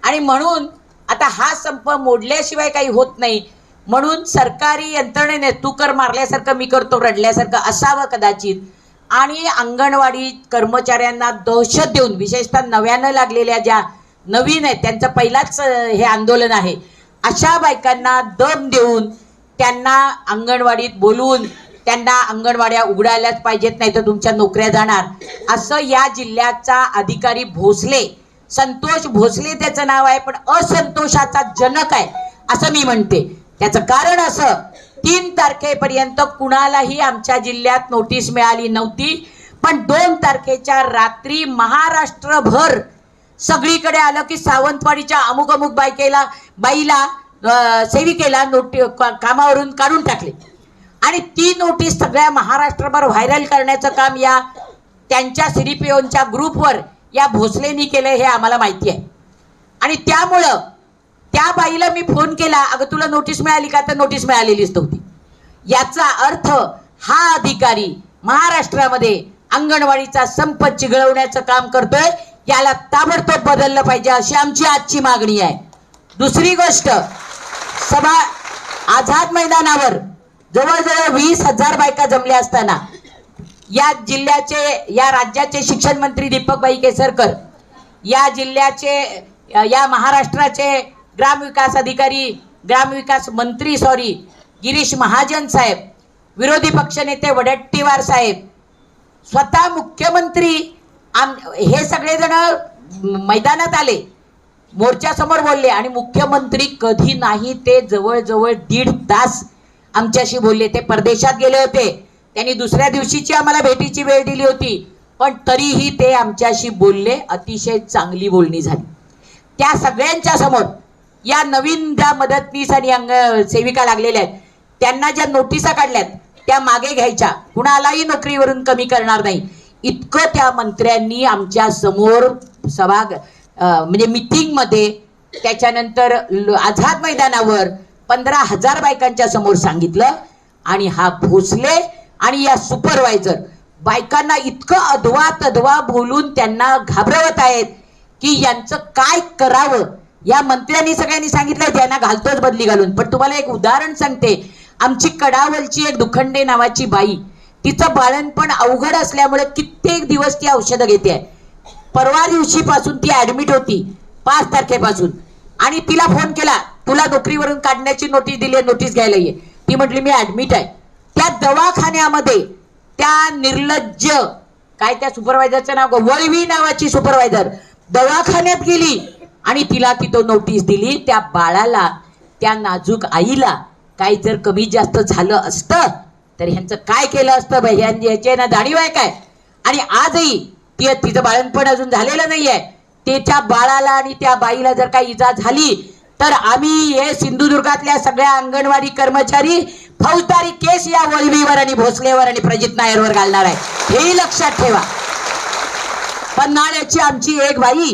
आणि म्हणून आता हा संप मोडल्याशिवाय काही होत नाही. म्हणून सरकारी यंत्रणेने तू कर मारल्यासारखं मी करतो रडल्यासारखं असावं कदाचित. आणि अंगणवाडी कर्मचाऱ्यांना दहशत देऊन, विशेषतः नव्यानं लागलेल्या ज्या नवीन आहेत, त्यांचं पहिलाच हे आंदोलन आहे, अशा बायकांना दम देऊन त्यांना अंगणवाडीत बोलवून त्यांना अंगणवाड्या उघडायलाच पाहिजेत, नाही तर तुमच्या नोकऱ्या जाणार, असं या जिल्ह्याचा अधिकारी भोसले, संतोष भोसले त्याचं नाव आहे, पण असंतोषाचा जनक आहे असं मी म्हणते. त्याचं कारण असं, 3 तारखेपर्यंत कुणालाही आमच्या जिल्ह्यात नोटीस मिळाली नव्हती. पण 2 तारखेच्या रात्री महाराष्ट्रभर सगळीकडे आलं की सावंतवाडीच्या अमुक अमुक बाईला सेविकेला कामावरून काढून टाकले. आणि ती नोटीस सगळ्या महाराष्ट्रभर व्हायरल करण्याचं काम या त्यांच्या सिरिपिओनच्या ग्रुपवर या भोसलेनी केलं हे आम्हाला माहिती आहे. आणि त्यामुळं त्या बाईला मी फोन केला, अगं तुला नोटीस मिळाली का? तर नोटीस मिळालेलीच नव्हती. याचा अर्थ हा अधिकारी महाराष्ट्रामध्ये अंगणवाडीचा संप चिघळवण्याचं काम करतोय. याला ताबडतोब बदललं पाहिजे अशी आमची आजची मागणी आहे. दुसरी गोष्ट, सभा आझाद मैदानावर जवळजवळ 20,000 बायका जमल्या असताना या जिल्ह्याचे, या राज्याचे शिक्षण मंत्री दीपकबाई केसरकर, या जिल्ह्याचे, या महाराष्ट्राचे ग्रामविकास मंत्री गिरीश महाजन साहेब, विरोधी पक्षनेते वडट्टीवार साहेब, स्वतः मुख्यमंत्री, हे सगळेजण मैदानात आले, मोर्चासमोर बोलले. आणि मुख्यमंत्री कधी नाही ते जवळजवळ 1.5 तास आमच्याशी बोलले. ते परदेशात गेले होते, त्यांनी दुसऱ्या दिवशीची आम्हाला भेटीची वेळ दिली होती, पण तरीही ते आमच्याशी बोलले. अतिशय चांगली बोलणी झाली. त्या सगळ्यांच्या समोर या नवीन ज्या मदतनीस आणि सेविका लागलेल्या आहेत त्यांना ज्या नोटिसा काढल्यात त्या मागे घ्यायच्या, कुणालाही नोकरीवरून कमी करणार नाही, इतकं त्या मंत्र्यांनी आमच्या समोर म्हणजे मीटिंगमध्ये, त्याच्यानंतर आझाद मैदानावर 15,000 बायकांच्या समोर सांगितलं. आणि हा भोसले आणि या सुपरवायझर बायकांना इतकं अधवा बोलून त्यांना घाबरवत आहेत की यांचं काय करावं. या मंत्र्यांनी सगळ्यांनी सांगितलं त्यांना घालतोच बदली घालून. पण तुम्हाला एक उदाहरण सांगते, आमची कडावलची एक दुखंडे नावाची बाई, तिचं बाळणपण अवघड असल्यामुळे कित्येक दिवस ती औषधं घेते. परवा दिवशीपासून ती ऍडमिट होती, 5 तारखेपासून. आणि तिला फोन केला, तुला नोकरीवरून काढण्याची नोटीस दिली, नोटीस घ्यायला ये. ती म्हटली मी ऍडमिट आहे. त्या दवाखान्यामध्ये त्या निर्लज्ज, काय त्या सुपरवायझरचं नाव, वळवी नावाची सुपरवायझर दवाखान्यात गेली आणि तिला तिथं नोटीस दिली. त्या बाळाला, त्या नाजूक आईला काही जर कमी जास्त झालं असतं तर ह्यांचं काय केलं असतं बाई, ह्याची ना जाणीव आहे काय. आणि आजही तिचं बाळणपण अजून झालेलं नाहीये. त्याच्या बाळाला आणि त्या बाईला जर काही इजा झाली तर आम्ही हे सिंधुदुर्गातल्या सगळ्या अंगणवाडी कर्मचारी फौजदारी केस या वळवीवर आणि भोसलेवर आणि प्रजित नायरवर घालणार आहे, हे लक्षात ठेवा. पन्हाळ्याची आमची एक बाई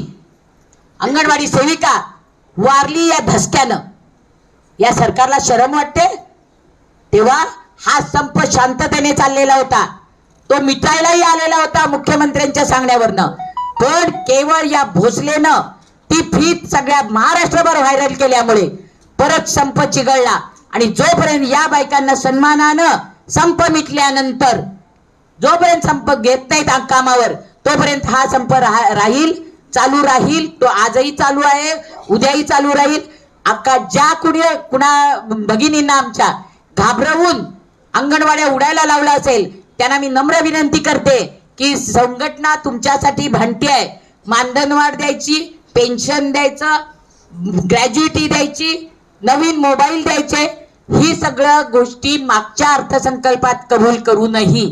अंगणवाडी सेविका वारली या धसक्यानं. या सरकारला शरम वाटते? तेव्हा हा संप शांततेने चाललेला होता, तो मिटायलाही आलेला होता मुख्यमंत्र्यांच्या सांगण्यावरनं. पण केवळ या भोसलेनं ती फीत सगळ्या महाराष्ट्रभर व्हायरल केल्यामुळे परत संप चिघळला. आणि जोपर्यंत या बायकांना सन्मानानं संप मिटल्यानंतर, जोपर्यंत संप घेत नाहीत कामावर, तोपर्यंत हा संप राहील, चालू राहील. तो आजही चालू आहे, उद्याही चालू राहील. अक्का ज्या कुणा भगिनींना आमच्या घाबरवून अंगणवाड्या उडायला लावला असेल त्यांना मी नम्र विनंती करते की संघटना तुमच्यासाठी भांडती आहे. मानधनवाढ द्यायची, पेन्शन द्यायचं, ग्रॅज्युइटी द्यायची, नवीन मोबाईल द्यायचे, ही सगळ्या गोष्टी मागच्या अर्थसंकल्पात कबूल करूनही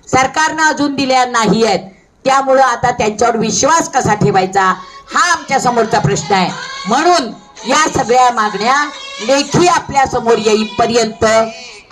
सरकारनं अजून दिल्या नाही आहेत. त्यामुळं आता त्यांच्यावर विश्वास कसा ठेवायचा हा आमच्या समोरचा प्रश्न आहे. म्हणून या सगळ्या मागण्या लेखी आपल्या समोर येईपर्यंत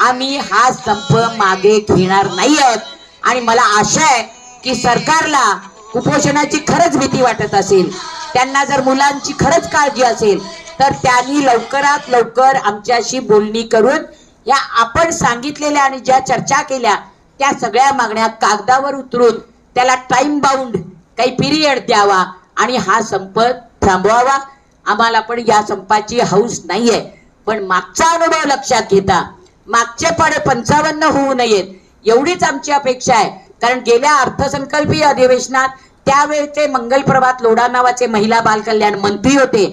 आम्ही हा संप मागे घेणार नाही आहोत. आणि मला आशा आहे की सरकारला कुपोषणाची खरंच भीती वाटत असेल, त्यांना जर मुलांची खरंच काळजी असेल तर त्यांनी लवकरात लवकर आमच्याशी बोलणी करून या आपण सांगितलेल्या आणि ज्या चर्चा केल्या त्या सगळ्या मागण्या कागदावर उतरून त्याला टाइम बाउंड काही पिरियड द्यावा आणि हा संप थांबवावा. आम्हाला पण या संपाची हौस नाहीये. पण मागचा अनुभव लक्षात घेता मागचे पाडे 55 होऊ नयेत एवढीच आमची अपेक्षा आहे. कारण गेल्या अर्थसंकल्पीय अधिवेशनात त्यावेळेचे मंगलप्रभात लोढा नावाचे महिला बाल कल्याण मंत्री होते,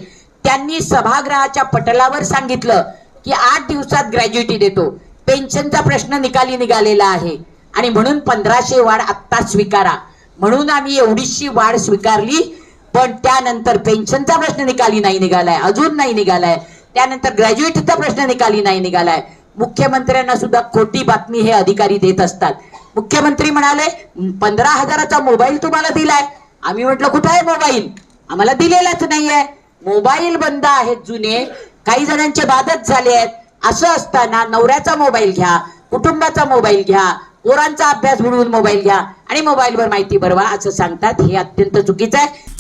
त्यांनी सभागृहाच्या पटलावर सांगितलं की 8 दिवसात ग्रॅज्युइटी देतो. पेन्शनचा प्रश्न निकाली निघालेला आहे आणि म्हणून 1500 वाढ आत्ता स्वीकारा. म्हणून आम्ही एवढीशी वाढ स्वीकारली. पण त्यानंतर पेन्शनचा प्रश्न निकाली नाही निघालाय, अजून नाही निघालाय. त्यानंतर ग्रॅज्युएटचा प्रश्न निकाली नाही निघालाय. मुख्यमंत्र्यांना सुद्धा खोटी बातमी हे अधिकारी देत असतात. मुख्यमंत्री म्हणाले 15,000चा मोबाईल तुम्हाला दिलाय. आम्ही म्हटलं कुठं आहे मोबाईल, आम्हाला दिलेलाच नाहीये. मोबाईल बंद आहेत जुने, काही जणांचे बादच झाले आहेत. असं असताना नवऱ्याचा मोबाईल घ्या, कुटुंबाचा मोबाईल घ्या, पोरांचा अभ्यास बुडवून मोबाईल घ्या आणि मोबाईलवर माहिती भरवा असं सांगतात. हे अत्यंत चुकीचं आहे.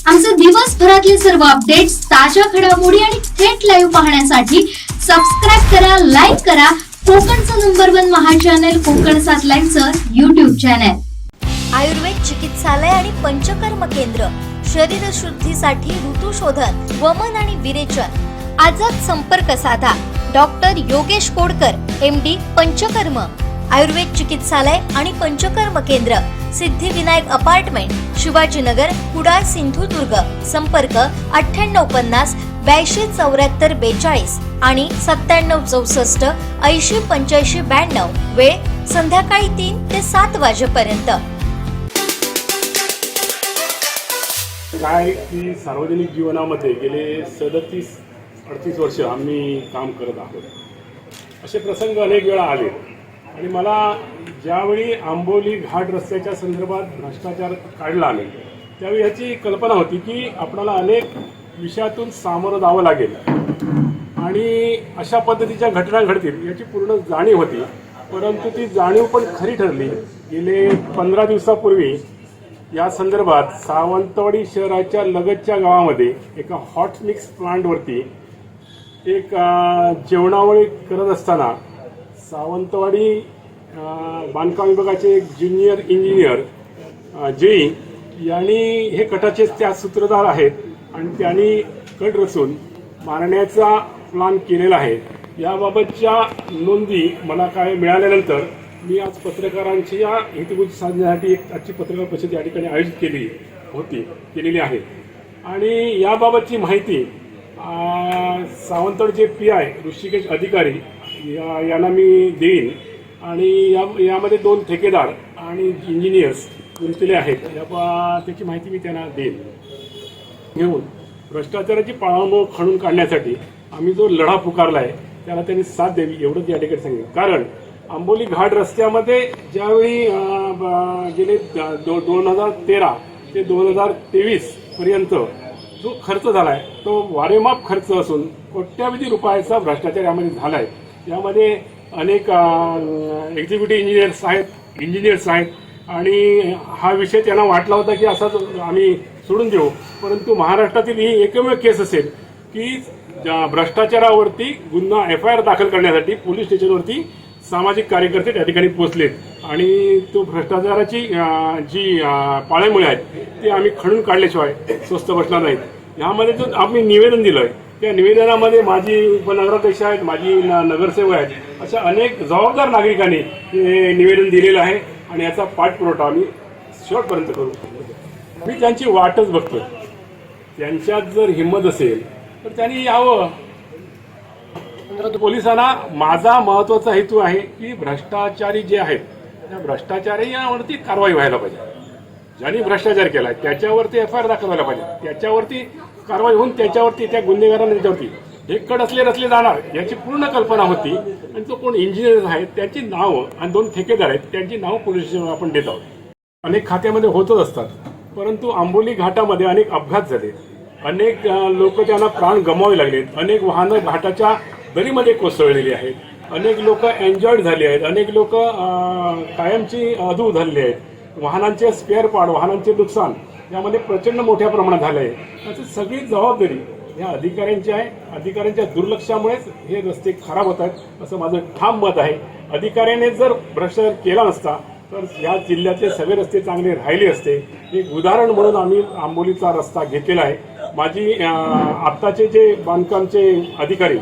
आमचे दिवसभरातले सर्व अपडेट्स, ताज्या घडामोडी आणि थेट लाईव्ह पाहण्यासाठी सबस्क्राईब करा, लाईक करा कोकणचं नंबर 1 महा चॅनल कोकण 7 लाईव्हचं YouTube चॅनल. आयुर्वेद चिकित्सालय आणि पंचकर्म केंद्र, शरीर शुद्धीसाठी ऋतुशोधन, वमन आणि विरेचन. आजच संपर्क साधा. Doctor Yogesh Kodkar, MD, Panchakarma. आयुर्वेद चिकित्सालय आणि पंचकर्म केंद्र, सिद्धिविनायक अपार्टमेंट, शिवाजीनगर, कुडाळ, सिंधुदुर्ग. संपर्क 9850 82 74 42 आणि 97 64 80 85 92. वेळ संध्याकाळी 3 ते 7 वाजेपर्यंत. काय की सार्वजनिक जीवनामध्ये गेले 37-38 वर्ष आम्ही काम करत आहोत. असे प्रसंग अनेक वेळा आले आणि मला ज्यावेळी आंबोली घाट रस्त्याच्या संदर्भात भ्रष्टाचार काढला आले त्यावेळी ह्याची कल्पना होती की आपल्याला अनेक विषयातून सामोरं जावं लागेल आणि अशा पद्धतीच्या घटना घडतील याची पूर्ण जाणीव होती. परंतु ती जाणीव पण खरी ठरली. गेले 15 दिवसापूर्वी या संदर्भात सावंतवाडी शहराच्या लगतच्या गावामध्ये एका हॉट मिक्स प्लांटवरती एक जेवणावळी करत असताना सावंतवाडी बांधकाम विभागाचे एक ज्युनियर इंजिनियर जेई यांनी हे कटाचे त्या सूत्रधार आहेत आणि त्यांनी कट रचून मारण्याचा प्लान केलेला आहे. याबाबतच्या नोंदी मला काय मिळाल्यानंतर मी आज पत्रकारांची या हितगुज साधण्यासाठी एक आजची पत्रकार परिषद या ठिकाणी आयोजित केलेली आहे आणि याबाबतची माहिती सावंतवाडीचे PI ऋषिकेश अधिकारी यांना मी देईन आणि यामध्ये 2 ठेकेदार आणि इंजिनियर्स गुंतलेले आहेत त्याची माहिती मी त्यांना देईन. घेऊन भ्रष्टाचाराची पाळंमुळं खणून काढण्यासाठी आम्ही जो लढा पुकारला आहे त्याला त्यांनी साथ द्यावी एवढंच या ठिकाणी सांगितलं. कारण आंबोली घाट रस्त्यामध्ये ज्यावेळी गेले 2013 ते 2023 पर्यंत जो खर्च झाला आहे तो वारेमाप खर्च असून कोट्यावधी रुपयाचा भ्रष्टाचार यामध्ये झाला आहे. यामध्ये अनेक एक्झिक्युटिव्ह इंजिनियर्स आहेत आणि हा विषय त्यांना वाटला होता की असाच आम्ही सोडून देऊ. परंतु महाराष्ट्रातील ही एकमेव केस असेल की भ्रष्टाचारावरती गुन्हा FIR दाखल करण्यासाठी पोलीस स्टेशनवरती सामाजिक कार्यकर्ते त्या ठिकाणी पोहोचलेत आणि तो भ्रष्टाचाराची जी पाळेमुळे आहेत ते आम्ही खणून काढल्याशिवाय स्वस्त बसणार नाहीत. ह्यामध्ये जो आम्ही निवेदन दिलं आहे त्या निवेदनामध्ये माझी उपनगराध्यक्ष आहेत, माझी नगरसेवक आहेत, अशा अनेक जबाबदार नागरिकांनी हे निवेदन दिलेलं आहे आणि याचा पाठपुरवठा आम्ही शेवटपर्यंत करू. मी त्यांची वाटच बघतोय. त्यांच्यात जर हिंमत असेल तर त्यांनी यावं. पोलिसांना माझा महत्त्वाचा हेतू आहे की भ्रष्टाचारी जे आहेत त्या भ्रष्टाचारी यावरती कारवाई व्हायला पाहिजे. ज्यांनी भ्रष्टाचार केला आहे त्याच्यावरती FIR दाखल व्हायला पाहिजे. त्याच्यावरती कारवाई होऊन त्याच्यावरती त्या गुन्हेगारांना त्याच्यावरती हे कट रचले जाणार याची पूर्ण कल्पना होती आणि जो कोण इंजिनियर आहेत त्यांची नावं आणि 2 ठेकेदार आहेत त्यांची नावं पोलीस स्टेशनवर आपण देत आहोत. अनेक खात्यामध्ये होतच असतात. परंतु आंबोली घाटामध्ये अनेक अपघात झाले, अनेक लोक त्यांना प्राण गमावे लागलेत, अनेक वाहनं घाटाच्या दरीमध्ये कोसळलेली आहेत, अनेक लोक एन्जॉयड झाले आहेत, अनेक लोक कायमची अधू झालेली आहेत. वाहनांचे स्पेअर पार्ट, वाहनांचे नुकसान यामध्ये प्रचंड मोठ्या प्रमाणात झालं आहे. त्याची सगळी जबाबदारी ह्या अधिकाऱ्यांची आहे. अधिकाऱ्यांच्या दुर्लक्षामुळेच हे रस्ते खराब होत आहेत असं माझं ठाम मत आहे. अधिकाऱ्याने जर भ्रष्टाचार केला नसता तर या जिल्ह्यातले सगळे रस्ते चांगले राहिले असते. एक उदाहरण म्हणून आम्ही आंबोलीचा रस्ता घेतलेला आहे. माझी आत्ताचे जे बांधकामचे अधिकारी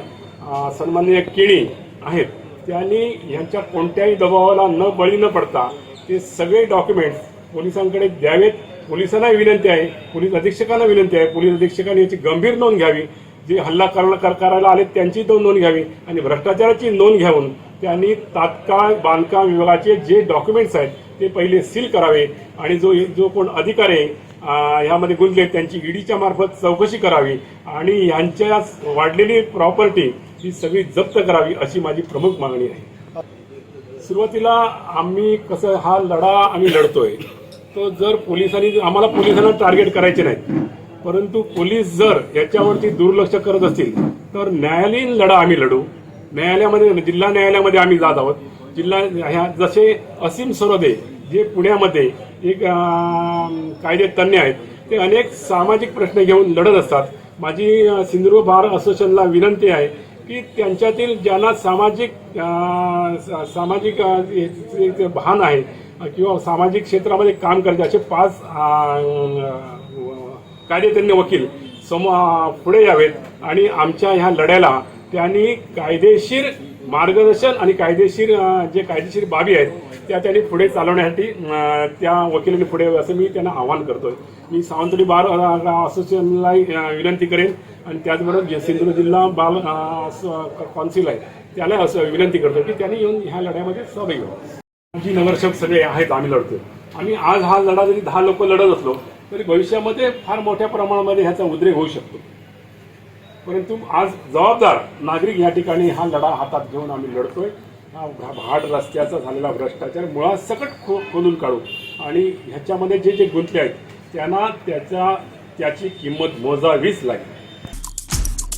सन्माननीय केणी आहेत त्यांनी यांच्या कोणत्याही दबावाला न बळी न पडता ते सगळे डॉक्युमेंट्स पोलिसांकडे द्यावेत. पोलिसांनाही विनंती आहे, पोलीस अधीक्षकांना विनंती आहे, पोलीस अधीक्षकांनी याची गंभीर नोंद घ्यावी. जे हल्ला करायला आले त्यांची नोंद घ्यावी आणि भ्रष्टाचाराची नोंद घेऊन त्यांनी तात्काळ बांधकाम विभागाचे जे डॉक्युमेंट्स आहेत ते पहिले सील करावे आणि जो कोण अधिकारी आहे ह्यामध्ये गुंतले त्यांची ईडीच्या मार्फत चौकशी करावी आणि यांच्या वाढलेली प्रॉपर्टी ही सगळी जप्त करावी अशी माझी प्रमुख मागणी आहे. सुरुवातीला आम्ही कसं हा लढा आम्ही लढतोय तो जर आम्हाला पोलिसांना टार्गेट करायचे नाही, परंतु पोलीस जर याच्यावरती दुर्लक्ष करत असतील तर न्यायालयीन लढा आम्ही लढू. न्यायालयामध्ये जिल्हा न्यायालयामध्ये आम्ही जात आहोत. ह्या जसे असीम सरोदे जे पुण्यामध्ये एक कायदे तज्ञ आहेत ते अनेक सामाजिक प्रश्न घेऊन लढत असतात. माझी सिंधुदुर्ग बार असोसिएशनला विनंती आहे की त्यांच्यातील ज्यांना सामाजिक भान आहे किंवा सामाजिक क्षेत्रामध्ये काम करायचे असे 5 कायदेतज्ञ वकील पुढे यावेत आणि आमच्या ह्या लढ्याला त्यांनी कायदेशीर मार्गदर्शन आणि कायदेशीर बाबी आहेत त्यांनी पुढे चालवण्यासाठी त्या वकिलांनी पुढे असं मी त्यांना आवाहन करतोय. मी सावंतवाडी बार असोसिएशनला विनंती करेन आणि त्याचबरोबर सिंधुदुर्ग जिल्हा बाल कौन्सिल आहे त्याला असं विनंती करतो की त्यांनी येऊन ह्या लढ्यामध्ये सहभागी व्हावं. आमची नगरसेवक सगळे आहेत, आम्ही लढतोय. आम्ही आज हा लढा जरी 10 लोक लढत असलो तरी भविष्यामध्ये फार मोठ्या प्रमाणामध्ये ह्याचा उद्रेक होऊ शकतो. परंतु आज जबाबदार नागरिक या ठिकाणी हा लढा हातात घेऊन आम्ही लढतोय. हा घाट रस्त्याचा झालेला भ्रष्टाचार मुळात सकट खोदून काढू आणि ह्याच्यामध्ये जे गुंतले आहेत त्यांना त्याची किंमत मोजावीच लागेल.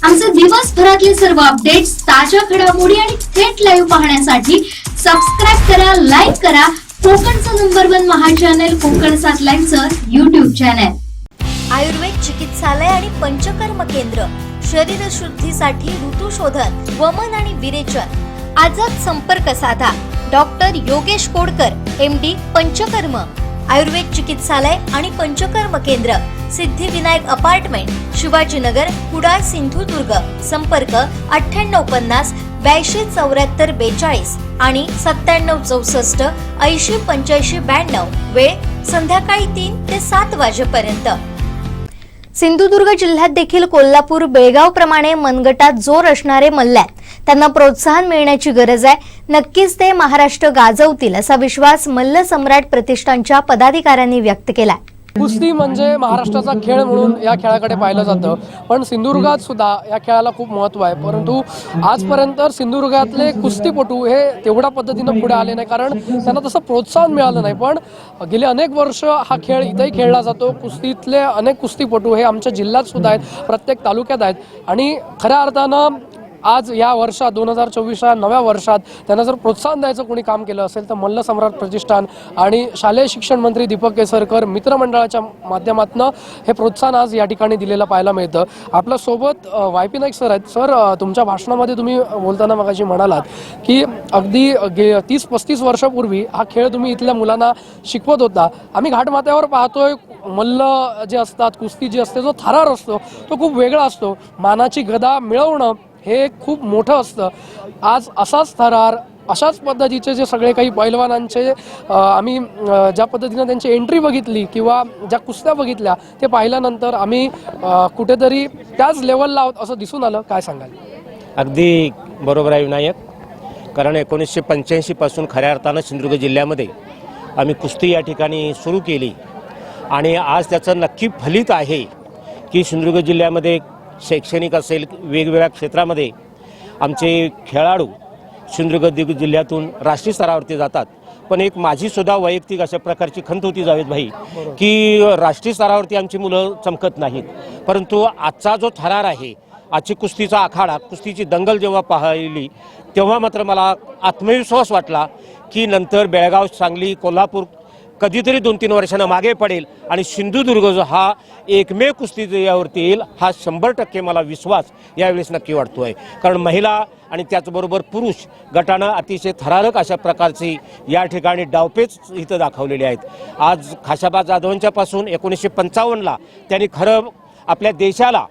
आमचे दिवसभरातले सर्व अपडेट्स, ताज्या घडामोडी आणि थेट लाईव्ह पाहण्यासाठी सबस्क्राईब करा, लाईक करा कोकणचं नंबर 1 महा चॅनल कोकण 7 लाईव्हचं YouTube चॅनल. आयुर्वेद चिकित्सालय आणि पंचकर्म केंद्र, शरीर शुद्धीसाठी ऋतुशोधन, वमन आणि विरेचन. आजच संपर्क साधा. Doctor Yogesh Kodkar, MD, Panchakarma. आयुर्वेद चिकित्सालय आणि पंचकर्म केंद्र, सिद्धिविनायक अपार्टमेंट, शिवाजीनगर, कुडाळ, सिंधुदुर्ग. संपर्क 9850 82 74 42 आणि 97 64 80 85 92. वेळ संध्याकाळी 3 ते 7 वाजेपर्यंत. सिंधुदुर्ग जिल्ह्यात देखील कोल्हापूर, बेळगाव प्रमाणे मनगटात जोर असणारे मल्ल आहेत. त्यांना प्रोत्साहन मिळण्याची गरज आहे. नक्कीच ते महाराष्ट्र गाजवतील असा विश्वास मल्ल सम्राट प्रतिष्ठानच्या पदाधिकाऱ्यांनी व्यक्त केला. कुस्ती म्हणजे महाराष्ट्राचा खेळ म्हणून या खेळाकडे पाहिलं जातं, पण सिंधुदुर्गात सुद्धा या खेळाला खूप महत्त्व आहे. परंतु आजपर्यंत सिंधुदुर्गातले कुस्तीपटू हे तेवढ्या पद्धतीनं पुढे आले नाही, कारण त्यांना तसं प्रोत्साहन मिळालं नाही. पण गेले अनेक वर्ष हा खेळ इथंही खेळला जातो. कुस्तीतले अनेक कुस्तीपटू हे आमच्या जिल्ह्यात सुद्धा आहेत, प्रत्येक तालुक्यात आहेत. आणि खऱ्या अर्थानं आज या वर्षात 2024 नव्या वर्षात त्यांना जर प्रोत्साहन द्यायचं कोणी काम केलं असेल तर मल्ल सम्राट प्रतिष्ठान आणि शालेय शिक्षण मंत्री दीपक केसरकर मित्रमंडळाच्या माध्यमातून हे प्रोत्साहन आज या ठिकाणी दिलेलं पाहायला मिळतं. आपल्यासोबत YP नाईक सर आहेत. सर, तुमच्या भाषणामध्ये तुम्ही बोलताना मगाशी म्हणालात की अगदी 30-35 वर्षापूर्वी हा खेळ तुम्ही इथल्या मुलांना शिकवत होता. आम्ही घाटमाथ्यावर पाहतोय मल्ल जे असतात, कुस्ती जी असते, जो थरार असतो तो खूप वेगळा असतो. मानाची गदा मिळवणं हे खूप मोठं असतं. आज असाच थरार, अशाच पद्धतीचे जे सगळे काही पैलवानांचे आम्ही ज्या पद्धतीनं त्यांची एंट्री बघितली किंवा ज्या कुस्त्या बघितल्या ते पाहिल्यानंतर आम्ही कुठेतरी त्याच लेवलला आहोत असं दिसून आलं. काय सांगाल? अगदी बरोबर आहे विनायक, कारण 1985 पासून खऱ्या अर्थानं सिंधुदुर्ग जिल्ह्यामध्ये आम्ही कुस्ती या ठिकाणी सुरू केली आणि आज त्याचं नक्की फलित आहे की सिंधुदुर्ग जिल्ह्यामध्ये शैक्षणिक असेल, वेगवेगळ्या क्षेत्रामध्ये आमचे खेळाडू सिंधुदुर्ग जिल्ह्यातून राष्ट्रीय स्तरावरती जातात. पण एक माझीसुद्धा वैयक्तिक अशा प्रकारची खंत होती जावेद भाई की राष्ट्रीय स्तरावरती आमची मुलं चमकत नाहीत. परंतु आजचा जो थरार आहे, आजची कुस्तीचा आखाडा, कुस्तीची दंगल जेव्हा पाहिली तेव्हा मात्र मला आत्मविश्वास वाटला की नंतर बेळगाव, सांगली, कोल्हापूर कधीतरी 2-3 वर्षांना मागे पडेल आणि सिंधुदुर्ग जो हा एकमेव कुस्ती यावरती येईल हा 100% मला विश्वास यावेळेस नक्की वाटतो आहे. कारण महिला आणि त्याचबरोबर पुरुष गटानं अतिशय थरारक अशा प्रकारची या ठिकाणी डावपेच इथं दाखवलेली आहेत. आज खाशाबा जाधवांच्यापासून 1955ला त्यांनी खरं आपल्या देशाला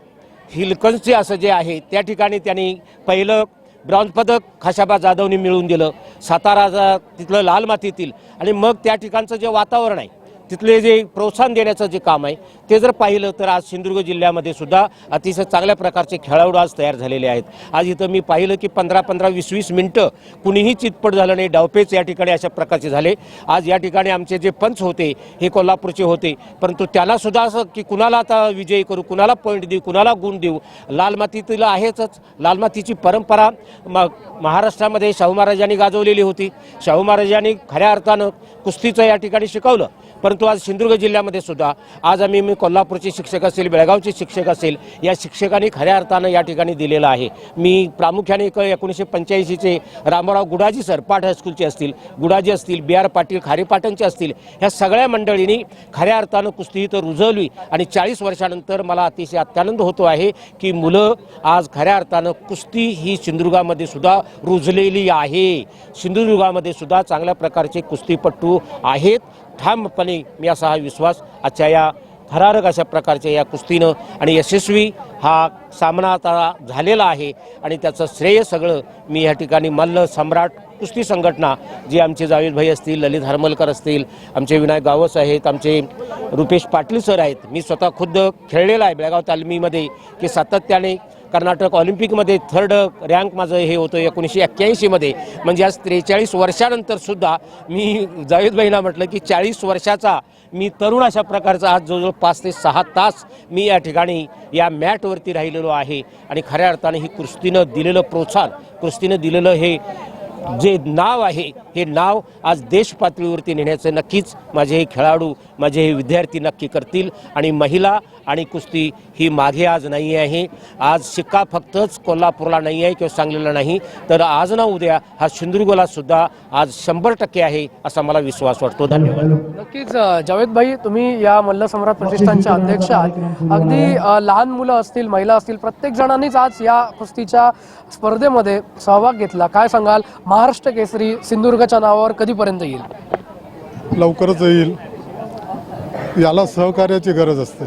हिलकन्सी असं जे आहे त्या ठिकाणी त्यांनी पहिलं ब्रॉन्झ पदक खाशाबा जाधवनी मिळवून दिलं. सातारा तिथलं लाल मातीतील आणि मग त्या ठिकाणचं जे वातावरण आहे, तिथले जे प्रोत्साहन देण्याचं जे काम आहे ते जर पाहिलं तर आज सिंधुदुर्ग जिल्ह्यामध्ये सुद्धा अतिशय चांगल्या प्रकारचे खेळाडू आज तयार झालेले आहेत. आज इथं मी पाहिलं की 15-15, 20-20 मिनटं कुणीही चितपट झालं नाही, डावपेच या ठिकाणी अशा प्रकारचे झाले. आज या ठिकाणी आमचे जे पंच होते हे कोल्हापूरचे होते, परंतु त्यालासुद्धा असं की कुणाला आता विजयी करू, कुणाला पॉईंट देऊ, कुणाला गुण देऊ. लाल मातीला आहेच. लाल मातीची परंपरा महाराष्ट्रामध्ये शाहू महाराजांनी गाजवलेली होती. शाहू महाराजांनी खऱ्या अर्थानं कुस्तीचं या ठिकाणी शिकवलं. परंतु आज सिंधुदुर्ग जिल्ह्यामध्ये सुद्धा आज मी कोल्हापूरचे शिक्षक असेल, बेळगावचे शिक्षक असेल, या शिक्षकांनी खऱ्या अर्थानं या ठिकाणी दिलेलं आहे. मी प्रामुख्याने 1985चे रामराव गुडाजी सर पाठ हायस्कूलचे असतील, गुडाजी असतील, BR पाटील खारेपाटणचे असतील, ह्या सगळ्या मंडळींनी खऱ्या अर्थानं कुस्ती इथं रुजवली आणि 40 वर्षानंतर मला अतिशय अत्यानंद होतो आहे की मुलं आज खऱ्या अर्थानं कुस्ती ही सिंधुदुर्गामध्ये सुद्धा रुजलेली आहे. सिंधुदुर्गामध्ये सुद्धा चांगल्या प्रकारचे कुस्तीपटू आहेत. ठामपणे मी असा हा विश्वास आजच्या या थरारक अशा प्रकारच्या या कुस्तीनं आणि यशस्वी हा सामना आता झालेला आहे आणि त्याचं श्रेय सगळं मी या ठिकाणी मल्ल सम्राट कुस्ती संघटना, जे आमचे जावेद भाई असतील, ललित हरमलकर असतील, आमचे विनायक गावस आहेत, आमचे रुपेश पाटील सर आहेत. मी स्वतः खुद्द खेळलेला आहे बेळगाव तालमीमध्ये की सातत्याने कर्नाटक ऑलिम्पिकमध्ये 3rd रँक माझं हे होतं 1981मध्ये. म्हणजे आज 43 वर्षानंतर सुद्धा मी जावेद भाईंना म्हटलं की 40 वर्षाचा मी तरुण अशा प्रकारचा आज जवळजवळ 5 ते 6 तास मी या ठिकाणी या मॅटवरती राहिलेलो आहे. आणि खऱ्या अर्थाने ही कुस्तीनं दिलेलं प्रोत्साहन, कुस्तीनं दिलेलं हे जे नाव आहे, हे नाव आज देश पातळीवरती नेण्याचं नक्कीच माझे हे खेळाडू, माझे हे विद्यार्थी नक्की करतील. आणि महिला आणि कुस्ती ही मागे आज नाही आहे. आज शिक्का फक्तच कोल्हापूरला नाही आहे किंवा सांगलीला नाही, तर आज ना उद्या हा सिंधुदुर्गला सुद्धा आज 100% आहे असा मला विश्वास वाटतो. धन्यवाद. नक्कीच जावेद भाई, तुम्ही या मल्लसम्राट प्रतिष्ठानचे अध्यक्ष आहात. अगदी लहान मुलं असतील, महिला असतील, प्रत्येक जणांनीच आज या कुस्तीच्या स्पर्धेमध्ये सहभाग घेतला. काय सांगाल, महाराष्ट्र केसरी सिंधुदुर्गच्या नावावर कधीपर्यंत येईल? लवकरच येईल. याला सहकार्याची गरज असते,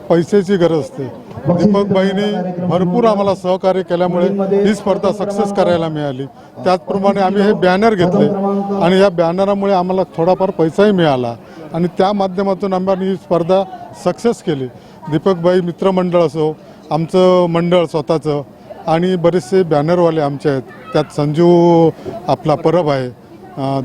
पैशाची गरज असते. दीपकबाईंनी भरपूर आम्हाला सहकार्य केल्यामुळे ही स्पर्धा सक्सेस करायला मिळाली. त्याचप्रमाणे आम्ही हे बॅनर घेतले आणि या बॅनरामुळे आम्हाला थोडाफार पैसाही मिळाला आणि त्या माध्यमातून आम्ही ही स्पर्धा सक्सेस केली. दीपकबाई मित्रमंडळ असो, आमचं मंडळ स्वतःचं आणि बरेचसे बॅनरवाले आमचे आहेत. त्यात संजू आपला परब आहे,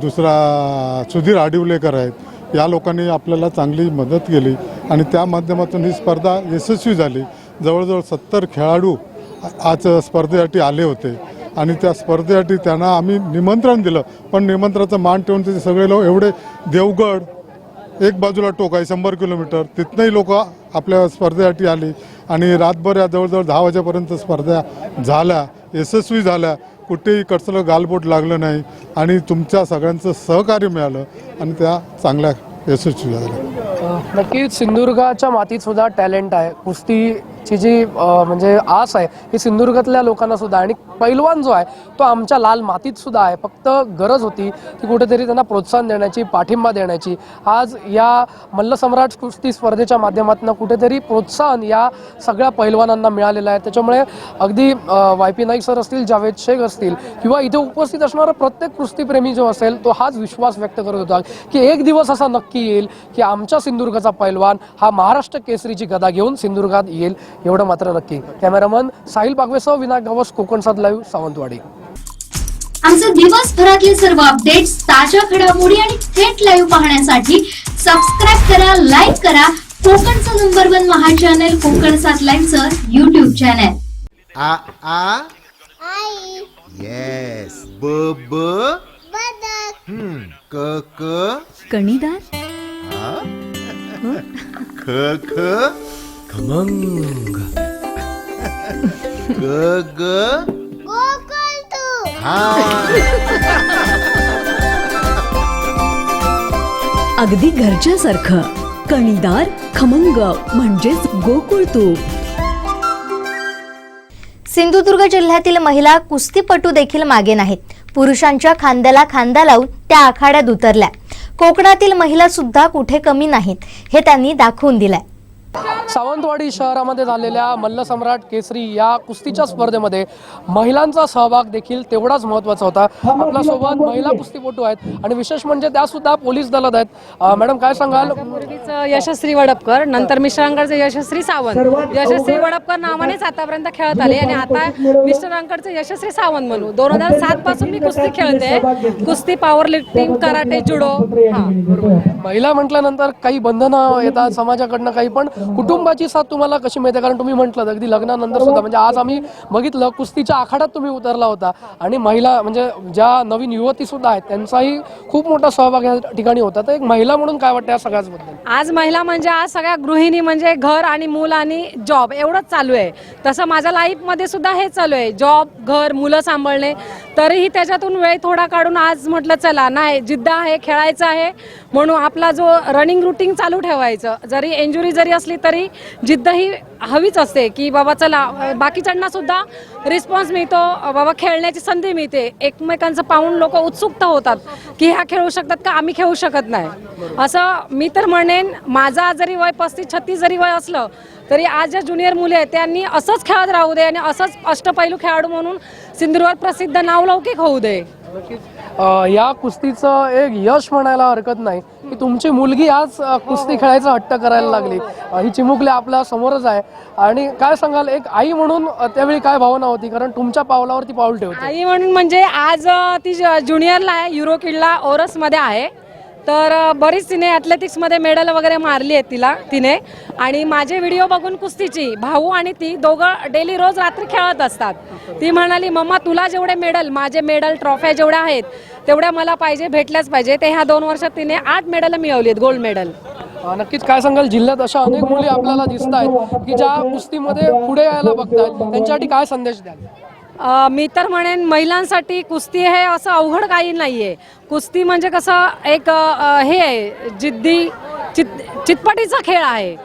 दुसरा सुधीर आडिवलेकर आहेत. या लोकांनी आपल्याला चांगली मदत केली आणि त्या माध्यमातून ही स्पर्धा यशस्वी झाली. जवळजवळ 70 खेळाडू आज स्पर्धेसाठी आले होते आणि त्या स्पर्धेसाठी त्यांना आम्ही निमंत्रण दिलं, पण निमंत्रणाचं मान ठेवून तिथे सगळे लोक एवढे देवगड एक बाजूला टोक आहे 100 किलोमीटर, तिथनंही लोक आपल्या स्पर्धेसाठी आली आणि रातभर या जवळजवळ 10 वाजेपर्यंत स्पर्धा झाल्या, यशस्वी झाल्या. कुठेही कसलं गालबोट लागलं नाही आणि तुमच्या सगळ्यांचं सहकार्य मिळालं आणि त्या चांगल्या यशस्वी झाल्या. नक्कीच सिंधुदुर्गाच्या मातीत सुद्धा टॅलेंट आहे. कुस्तीची जी म्हणजे आस आहे ही सिंधुदुर्गातल्या लोकांना सुद्धा, आणि पैलवान जो आहे तो आमच्या लाल मातीत सुद्धा आहे. फक्त गरज होती की कुठेतरी त्यांना प्रोत्साहन देण्याची, पाठिंबा देण्याची. आज या मल्लसम्राट कुस्ती स्पर्धेच्या माध्यमातून कुठेतरी प्रोत्साहन या सगळ्या पैलवानांना मिळालेलं आहे. त्याच्यामुळे अगदी YP नाईक सर असतील, जावेद शेख असतील किंवा इथे उपस्थित असणारा प्रत्येक कुस्तीप्रेमी जो असेल तो हाच विश्वास व्यक्त करत होता की एक दिवस असा नक्की येईल की आमच्या सिंधुदुर्गाचा पैलवान हा महाराष्ट्र केसरीची गदा घेऊन सिंधुदुर्गात येईल, एवढं मात्र नक्की. Cameraman Sahil पागवेसह Vinayak Gawas, Kokansad live, Sawantwadi. आमचे दिवसभरातले सर्व अपडेट्स, ताज्या घडामोडी आणि थेट लाईव्ह पाहण्यासाठी सबस्क्राईब करा, लाईक करा कोकणचं नंबर 1 महा चॅनल कोकणसाद लाईव्हचं YouTube चॅनल. आ आ आई येस ब ब बदक क क कणीदार, ख ख खमंग ग ग गोकुळ अगदी घरच्यासारखं. कणीदार, खमंग म्हणजेच गोकुळ तूप. सिंधुदुर्ग जिल्ह्यातील महिला कुस्तीपटू देखील मागे नाहीत. पुरुषांच्या खांद्याला खांदा लावून त्या आखाड्यात उतरल्या. कोकणातील महिला सुद्धा कुठे कमी नाहीत हे त्यांनी दाखवून दिलंय. सावंतवाडी शहरामध्ये झालेल्या मल्लसम्राट केसरी या कुस्तीच्या स्पर्धेमध्ये महिलांचा सहभाग देखील तेवढाच महत्त्वाचा होता. आपल्यासोबत महिला कुस्तीपटू आहेत आणि विशेष म्हणजे त्या सुद्धा पोलीस दलात आहेत. मॅडम काय सांगाल? यशस्वी वडपकर, नंतर मिस्टरांकडचे यशस्वी सावंत. यशस्वी वडपकर नावानेच आतापर्यंत खेळत आले आणि आता मिस्टरांकडचे यशस्वी सावंत म्हणून 2007 पासून मी कुस्ती खेळते. कुस्ती, पॉवर लिफ्टिंग, कराटे, जुडो. महिला म्हटल्यानंतर काही बंधनं येतात समाजाकडनं काही, पण कुटुंबाची साथ तुम्हाला कशी मिळते? कारण तुम्ही म्हटलं अगदी लग्नानंतर सुद्धा, म्हणजे आज आम्ही बघितलं कुस्तीच्या आखाड्यात तुम्ही उतरला होता आणि महिला म्हणजे ज्या नवीन युवती सुद्धा आहेत त्यांचाही खूप मोठा सहभाग या ठिकाणी होता. तर एक महिला म्हणून काय वाटतं या सगळ्याच बद्दल? आज महिला म्हणजे आज सगळ्या गृहिणी म्हणजे घर आणि मूल आणि जॉब एवढंच चालू आहे. तसं माझ्या लाईफमध्ये सुद्धा हे चालू आहे, जॉब, घर, मुलं सांभाळणे. तरीही त्याच्यातून वेळ थोडा काढून आज म्हटलं चला नाही, जिद्द आहे, खेळायचं आहे म्हणून आपला जो रनिंग रुटीन चालू ठेवायचं. जरी इंजुरी जरी असली तरी जिद्द ही हवीच असते की बाबा चला. बाकीच्यांना सुद्धा रिस्पॉन्स मिळतो, बाबा खेळण्याची संधी मिळते. एकमेकांचं पाहून लोक उत्सुकता होतात की ह्या खेळू शकतात का, आम्ही खेळू शकत नाही. असं मी तर म्हणेन, माझा जरी वय 35-36 जरी वय असलं तरी आज ज्या ज्युनियर मुले आहेत त्यांनी असंच खेळत राहू दे आणि असंच अष्टपैलू खेळाडू म्हणून सिंधुदुर्गात प्रसिद्ध नावलौकिक होऊ दे. या कुस्तीचं एक यश म्हणायला हरकत नाही की तुमची मुलगी आज कुस्ती खेळायचा हट्ट करायला लागली. ही चिमुकली आपल्या समोरच आहे. आणि काय सांगाल एक आई म्हणून त्यावेळी काय भावना होती? कारण तुमच्या पावलावरती पाऊल ठेवते. आई म्हणून म्हणजे आज ती ज्युनियरला आहे, युरो किडला ओरसमध्ये आहे. तर बरीच तिने ॲथलेटिक्समध्ये मेडल वगैरे मारली आहेत तिने. आणि माझे व्हिडिओ बघून कुस्तीची भाऊ आणि ती दोघं डेली रोज रात्री खेळत असतात. ती म्हणाली मम्मा तुला जेवढे मेडल, माझे मेडल, ट्रॉफ्या जेवढ्या आहेत तेवढ्या मला पाहिजे, भेटल्याच पाहिजे. ते ह्या 2 वर्षात तिने 8 मेडल मिळवली आहेत, गोल्ड मेडल. नक्कीच काय सांगाल, जिल्ह्यात अशा अनेक मुली आपल्याला दिसत आहेत की ज्या कुस्तीमध्ये पुढे यायला बघतात, त्यांच्यासाठी काय संदेश द्याल? मी तर म्हणेन महिलांसाठी कुस्ती हे असं अवघड काही नाही आहे. कुस्ती म्हणजे कसं एक हे आहे, जिद्दी चितपटीचा खेळ आहे.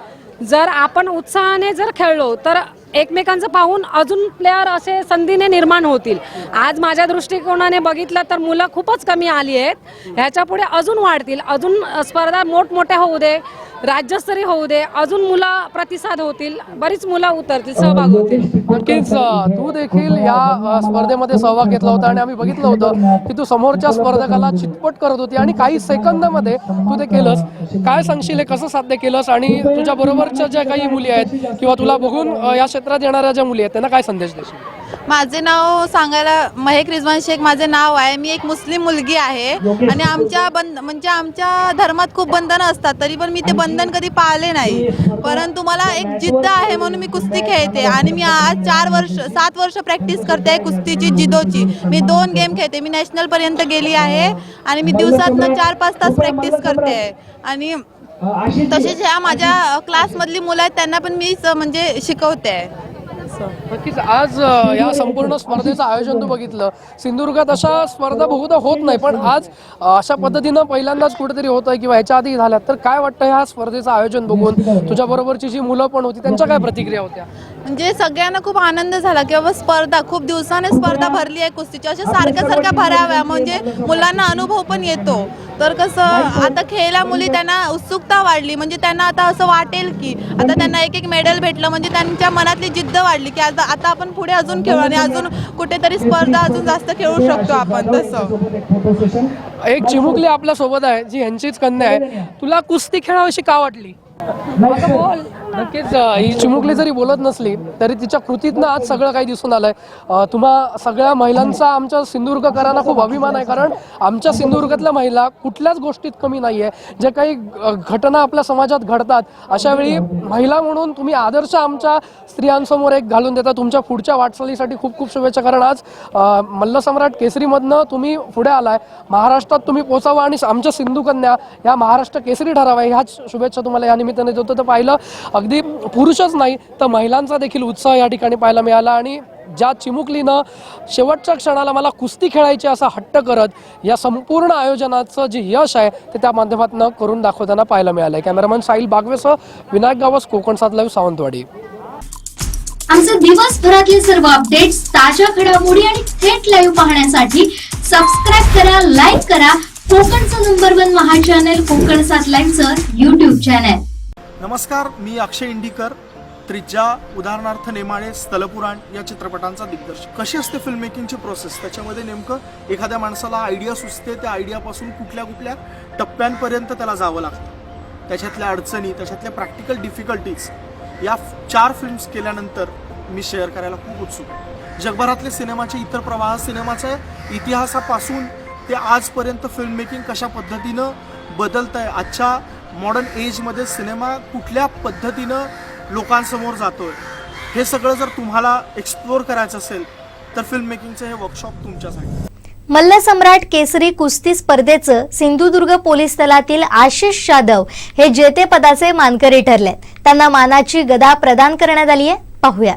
जर आपण उत्साहाने जर खेळलो तर एकमेकांचं पाहून अजून प्लेयर असे संधीने निर्माण होतील. आज माझ्या दृष्टिकोनाने बघितलं तर मुलं खूपच कमी आली आहेत. ह्याच्या पुढे अजून वाढतील, अजून स्पर्धा मोठमोठ्या होऊ दे, राज्यस्तरीय होऊ दे, अजून मुलं प्रतिसाद होतील, बरीच मुलं उतरतील, सहभाग होतील. नक्कीच तू देखील या स्पर्धेमध्ये सहभाग घेतला होता आणि आम्ही बघितलं होतं की तू समोरच्या स्पर्धकाला चितपट करत होती आणि काही सेकंदामध्ये तू ते केलंस. काय सांगशील, हे कसं साध्य केलंस आणि तुझ्या बरोबरच्या ज्या काही मुली आहेत किंवा तुला बघून या क्षेत्रात येणाऱ्या ज्या मुली आहेत त्यांना काय संदेश देशील? माझे नाव सांगायला महक रिजवान शेख माझे नाव आहे. मी एक मुस्लिम मुलगी आहे आणि आमच्या धर्मात खूप बंधनं असतात, तरी पण मी ते बंधन कधी पाळले नाही. परंतु मला एक जिद्द आहे म्हणून मी कुस्ती खेळते आणि मी आज 7 वर्ष प्रॅक्टिस करते कुस्तीची, जिदोची. मी 2 गेम खेळते. मी नॅशनलपर्यंत गेली आहे आणि मी दिवसातनं 4-5 तास प्रॅक्टिस करते आहे. आणि तसेच ह्या माझ्या क्लासमधली मुलं आहेत त्यांना पण मी म्हणजे शिकवते आहे. नक्कीच आज या संपूर्ण स्पर्धेचं आयोजन तू बघितलं, सिंधुदुर्गात अशा स्पर्धा बहुधा होत नाही, पण आज अशा पद्धतीनं पहिल्यांदाच कुठेतरी होत आहे किंवा ह्याच्या आधी झाल्यात, तर काय वाटतं ह्या स्पर्धेचं आयोजन बघून? तुझ्या बरोबरची जी मुलं पण होती त्यांच्या काय प्रतिक्रिया होत्या? म्हणजे सगळ्यांना खूप आनंद झाला की बाबा स्पर्धा खूप दिवसाने स्पर्धा भरली आहे कुस्तीची, अशा सारख्या भराव्या म्हणजे मुलांना अनुभव पण येतो. तर कसं आता खेळल्या मुली त्यांना उत्सुकता वाढली, म्हणजे त्यांना आता असं वाटेल की आता त्यांना एक मेडल भेटलं म्हणजे त्यांच्या मनातली जिद्द वाढली की आता आपण पुढे अजून खेळू आणि अजून कुठेतरी स्पर्धा अजून जास्त खेळू शकतो आपण. तसं एक चिमुकली आपल्या सोबत आहे जी ह्यांचीच कन्या आहे. तुला कुस्ती खेळाविषयी का वाटली? नक्कीच ही चिमुकली जरी बोलत नसली तरी तिच्या कृतीतनं आज सगळं काही दिसून आलंय. तुम्हा सगळ्या महिलांचा आमच्या सिंधुदुर्गकरांना खूप अभिमान आहे, कारण आमच्या सिंधुदुर्गातल्या महिला कुठल्याच गोष्टीत कमी नाही आहे. जे काही घटना आपल्या समाजात घडतात अशा वेळी महिला म्हणून तुम्ही आदर्श आमच्या स्त्रियांसमोर एक घालून देता. तुमच्या पुढच्या वाटचालीसाठी खूप खूप शुभेच्छा, कारण आज मल्लसम्राट केसरीमधनं तुम्ही पुढे आलाय, महाराष्ट्रात तुम्ही पोचावं आणि आमच्या सिंधू कन्या या महाराष्ट्र केसरी ठराव्या, ह्याच शुभेच्छा तुम्हाला या निमित्ताने देतो. तर पाहिलं अगदी पुरुषच नाही तर महिलांचा देखील उत्साह या ठिकाणी पाहायला मिळाला आणि ज्या चिमुकलीनं शेवटच्या क्षणाला मला कुस्ती खेळायची असा हट्ट करत या संपूर्ण आयोजनाचं जे यश आहे ते त्या माध्यमातून करून दाखवताना पाहायला मिळालंय. Cameraman Sahil बागवेसह Vinayak Gawas, Konkan 7 live, Sawantwadi. आमचे दिवसभरातले सर्व अपडेट्स, ताज्या घडामोडी आणि थेट लाईव्ह पाहण्यासाठी सबस्क्राईब करा, लाईक करा कोकणचं नंबर 1 महा चॅनल कोकण 7 लाईव्हचं YouTube चॅनल. नमस्कार, मी अक्षय इंडीकर, त्रिज्या, उदाहरणार्थ नेमाळे, स्थलपुराण या चित्रपटांचा दिग्दर्शक. कशी असते फिल्म मेकिंगची प्रोसेस? त्याच्यामध्ये नेमकं एखाद्या माणसाला आयडिया सुचते, त्या आयडियापासून कुठल्या कुठल्या टप्प्यांपर्यंत त्याला जावं लागतं, त्याच्यातल्या अडचणी, त्याच्यातल्या प्रॅक्टिकल डिफिकल्टीज, या 4 फिल्म्स केल्यानंतर मी शेअर करायला खूप उत्सुक आहे. जगभरातले सिनेमाचे इतर प्रवाह, सिनेमाच्या इतिहासापासून ते आजपर्यंत फिल्म मेकिंग कशा पद्धतीनं बदलत आहे, आजच्या मॉडर्न एजमध्ये सिनेमा कुठल्या पद्धतीनं लोकांसमोर जातोय, हे सगळं जर तुम्हाला एक्सप्लोअर करायचं असेल तर फिल्म मेकिंगचं हे वर्कशॉप तुमच्यासाठी. मल्लसम्राट केसरी कुस्ती स्पर्धेचं सिंधुदुर्ग पोलीस दलातील आशिष जाधव हे जेतेपदाचे मानकरी ठरलेत. त्यांना मानाची गदा प्रदान करण्यात आली आहे. पाहूया.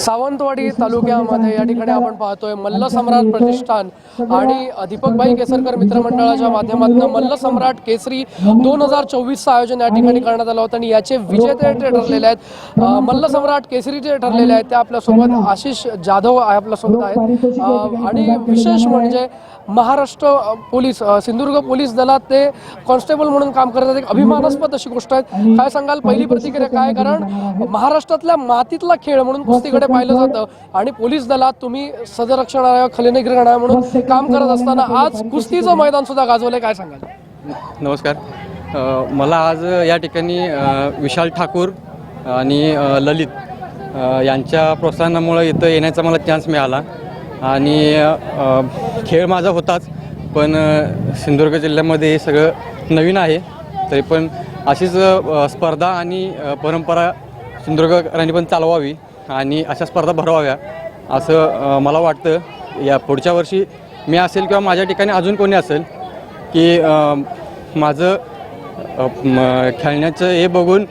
सावंतवाडी तालुक्यामध्ये या ठिकाणी आपण पाहतोय मल्लसम्राट प्रतिष्ठान आणि दीपकभाई केसरकर मित्रमंडळाच्या माध्यमातून मल्लसम्राट केसरी 2024चं आयोजन या ठिकाणी करण्यात आलं होतं आणि याचे विजेते जे ठरलेले आहेत, मल्लसम्राट केसरी जे ठरलेले आहेत ते आपल्यासोबत आशिष जाधव आपल्यासोबत आहेत. आणि विशेष म्हणजे महाराष्ट्र पोलीस, सिंधुदुर्ग पोलीस दलात ते कॉन्स्टेबल म्हणून काम करतात. एक अभिमानास्पद अशी गोष्ट आहे. काय सांगाल, पहिली प्रतिक्रिया काय? कारण महाराष्ट्रातल्या मातीतला खेळ म्हणून कुस्तीकडे पाहिलं जातं आणि पोलीस दलात तुम्ही सदरक्षणालय, खलनिग्रहणालय म्हणून काम करत असताना आज कुस्तीचं मैदान सुद्धा गाजवलंय. काय सांगाल? नमस्कार. मला आज या ठिकाणी विशाल ठाकूर आणि ललित यांच्या प्रोत्साहनामुळे इथं येण्याचा मला चान्स मिळाला आणि खेळ माझा होताच, पण सिंधुदुर्ग जिल्ह्यामध्ये हे सगळं नवीन आहे. तरी पण अशीच स्पर्धा आणि परंपरा सिंधुदुर्गकरांनी पण चालवावी आणि अशा स्पर्धा भरवाव्या असं मला वाटतं. या पुढच्या वर्षी मी असेल किंवा माझ्या ठिकाणी अजून कोणी असेल की माझं खेळण्याचं हे बघून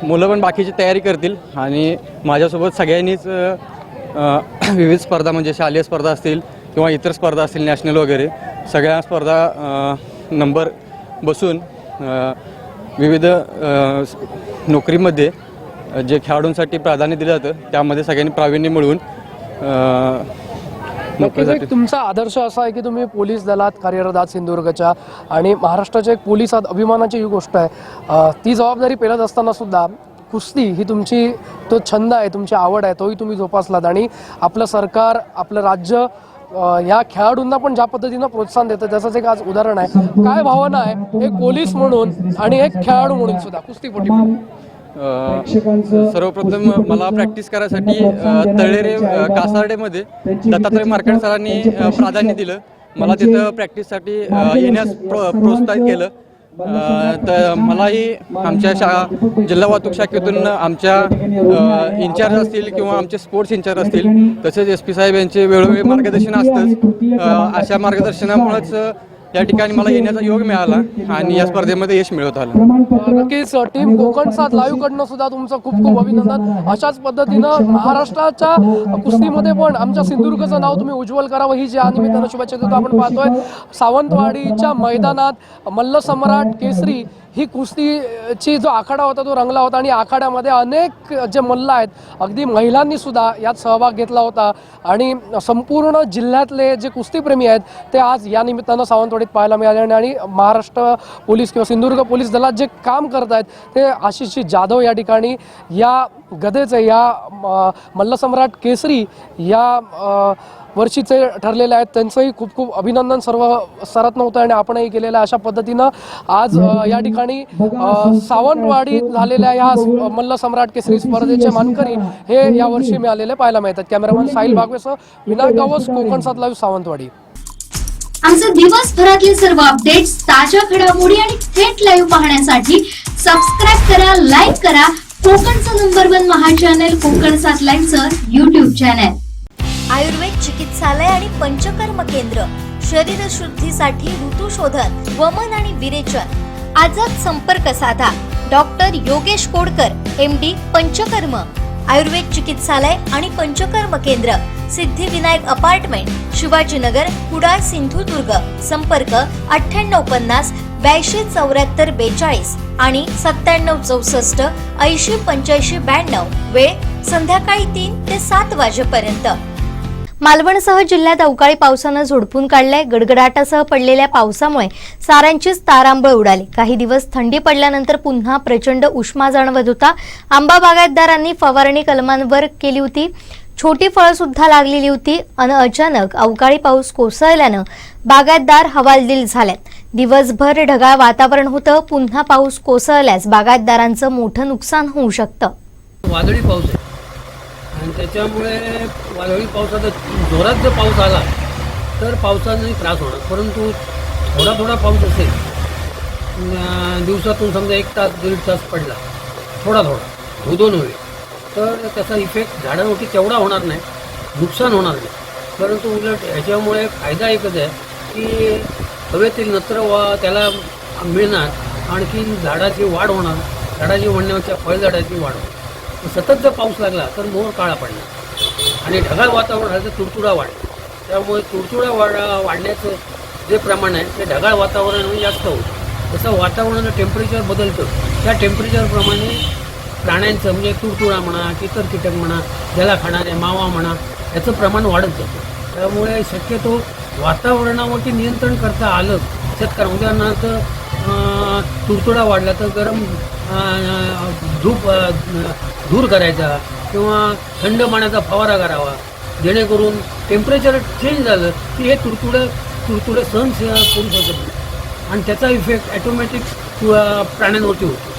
मुलं पण बाकीची तयारी करतील आणि माझ्यासोबत सगळ्यांनीच विविध स्पर्धा म्हणजे शालेय स्पर्धा असतील किंवा इतर स्पर्धा असतील नॅशनल वगैरे सगळ्या स्पर्धा नंबर बसून विविध नोकरीमध्ये जे खेळाडूंसाठी प्राधान्य दिलं जातं त्यामध्ये सगळ्यांनी प्रावीण्य मिळवून नक्कीच एक तुमचा आदर्श असा आहे की तुम्ही पोलीस दलात कार्यरत आहात सिंधुदुर्गच्या आणि महाराष्ट्राच्या एक पोलीस आहात, अभिमानाची ही गोष्ट आहे. ती जबाबदारी पेलत असताना सुद्धा कुस्ती ही तुमची तो छंद आहे, तुमची आवड आहे, तोही तुम्ही जोपासलात आणि आपलं सरकार आपलं राज्य या खेळाडूंना पण ज्या पद्धतीनं प्रोत्साहन देतं त्याचंच एक आज उदाहरण आहे. काय भावना आहे एक पोलीस म्हणून आणि एक खेळाडू म्हणून सुद्धा कुस्तीपटू म्हणून? सर्वप्रथम मला प्रॅक्टिस करायसाठी तळेरे कासार्डेमध्ये दत्तात्रय मार्कंड सरांनी प्राधान्य दिलं. मला तिथं प्रॅक्टिससाठी येण्यास प्रोत्साहित केलं. तर मलाही आमच्या जिल्हा वाहतूक शाखेतून आमच्या इन्चार्ज असतील किंवा आमचे स्पोर्ट्स इन्चार्ज असतील तसेच SP साहेब यांचे वेळोवेळी मार्गदर्शन असतंच. अशा मार्गदर्शनामुळेच या ठिकाणी मला येण्याचा योग मिळाला आणि या स्पर्धेमध्ये यश मिळवता आलं. नक्कीच टीम कोकण 7 लाईव्ह कडनं सुद्धा तुमचं खूप खूप अभिनंदन. अशाच पद्धतीनं महाराष्ट्राच्या कुस्तीमध्ये पण आमच्या सिंधुदुर्गचं नाव तुम्ही उज्ज्वल करावं ही ज्या निमित्तानं शुभेच्छा देतो. आपण पाहतोय सावंतवाडीच्या मैदानात मल्लसम्राट केसरी ही कुस्तीची जो आखाडा होता तो रंगला होता आणि आखाड्यामध्ये अनेक जे मल्ल आहेत अगदी महिलांनी सुद्धा यात सहभाग घेतला होता आणि संपूर्ण जिल्ह्यातले जे कुस्तीप्रेमी आहेत ते आज या निमित्तानं सावंतवाडीत पाहायला मिळाले आणि महाराष्ट्र पोलीस किंवा सिंधुदुर्ग पोलीस दलात जे काम करत आहेत ते आशिष जाधव या ठिकाणी या गदेचे या मल्लसम्राट केसरी या वर्षीचे ठरलेले आहेत त्यांचंही खूप खूप अभिनंदन सर्व स्तरात नव्हतं आणि आपणही केलेलं अशा पद्धतीनं आज या ठिकाणी सावंतवाडीत झालेल्या या मल्लसम्राट केसरी स्पर्धेचे मानकरी हे यावर्षी मिळालेले पाहायला मिळतात. Cameraman Sahil भागवेसह Vinayak Gawas, Konkan 7 live, Sawantwadi. आमचे दिवसभरातले सर्व अपडेट्स, ताज्या घडामोडी आणि थेट लाईव्ह पाहण्यासाठी सबस्क्राईब करा, लाईक करा कोकणचं नंबर 1 महा चॅनल कोकण 7 लाईव्हचं YouTube चॅनल. आयुर्वेद चिकित्सालय आणि पंचकर्म केंद्र, शरीर शुद्धीसाठी ऋतुशोधन, वमन आणि विरेचन. आजच संपर्क साधा. Doctor Yogesh Kodkar, MD, Panchakarma. आयुर्वेद चिकित्सालय आणि पंचकर्म केंद्र, सिद्धिविनायक अपार्टमेंट, शिवाजीनगर, कुडाळ, सिंधुदुर्ग. संपर्क 9850 82 74 42 आणि 97 64 80 85 92. वेळ संध्याकाळी 3 ते 7 वाजेपर्यंत. मालवणसह जिल्ह्यात अवकाळी पावसानं झोडपून काढलंय. गडगडाटासह पडलेल्या पावसामुळे साऱ्यांचीच तारांबळ उडाली. काही दिवस थंडी पडल्यानंतर पुन्हा प्रचंड उष्मा जाणवत होता. आंबा बागायतदारांनी फवारणी कलमांवर केली होती. छोटी फळं सुद्धा लागलेली होती आणि अचानक अवकाळी पाऊस कोसळल्यानं बागायतदार हवालदिल झाल्यात. दिवसभर ढगाळ वातावरण होतं. पुन्हा पाऊस कोसळल्यास बागायतदारांचं मोठं नुकसान होऊ शकतं. वादळी पाऊस आहे आणि त्याच्यामुळे वादळी पावसाचा जोरात जर पाऊस आला तर पावसाने त्रास होणार. परंतु थोडा थोडा पाऊस असेल, दिवसातून समजा 1 तास 1.5 तास पडला, थोडा थोडा उदोन होईल, तर त्याचा इफेक्ट झाडावरती तेवढा होणार नाही, नुकसान होणार नाही. परंतु उलट ह्याच्यामुळे फायदा एकच आहे की हवेतील नत्र त्याला मिळणार, आणखी झाडाची वाढ होणार, झाडाची वाढण्याच्या फळझाडाची वाढ होणार. सतत जर पाऊस लागला तर मोहर काळा पडणार आणि ढगाळ वातावरण झालं तर तुडतुडा वाढतो. त्यामुळे तुडतुडा वाढण्याचं जे प्रमाण आहे ते ढगाळ वातावरणामुळे जास्त होतं. जसं वातावरणाचं टेम्परेचर बदलतं त्या टेम्परेचरप्रमाणे प्राण्यांचं म्हणजे तुडतुडा म्हणा, इतर कीटक म्हणा, ज्याला खाणारे मावा म्हणा, याचं प्रमाण वाढत जातं. त्यामुळे शक्यतो वातावरणावरती नियंत्रण करता आलं शेतकऱ्या. उदाहरणार्थ तुडतुडा वाढला तर गरम धूर करायचा किंवा थंड पाण्याचा फवारा करावा, जेणेकरून टेम्परेचर चेंज झालं की हे तुडतुडे सहन करू शकत नाही आणि त्याचा इफेक्ट ॲटोमॅटिक प्राण्यांवरती होतो.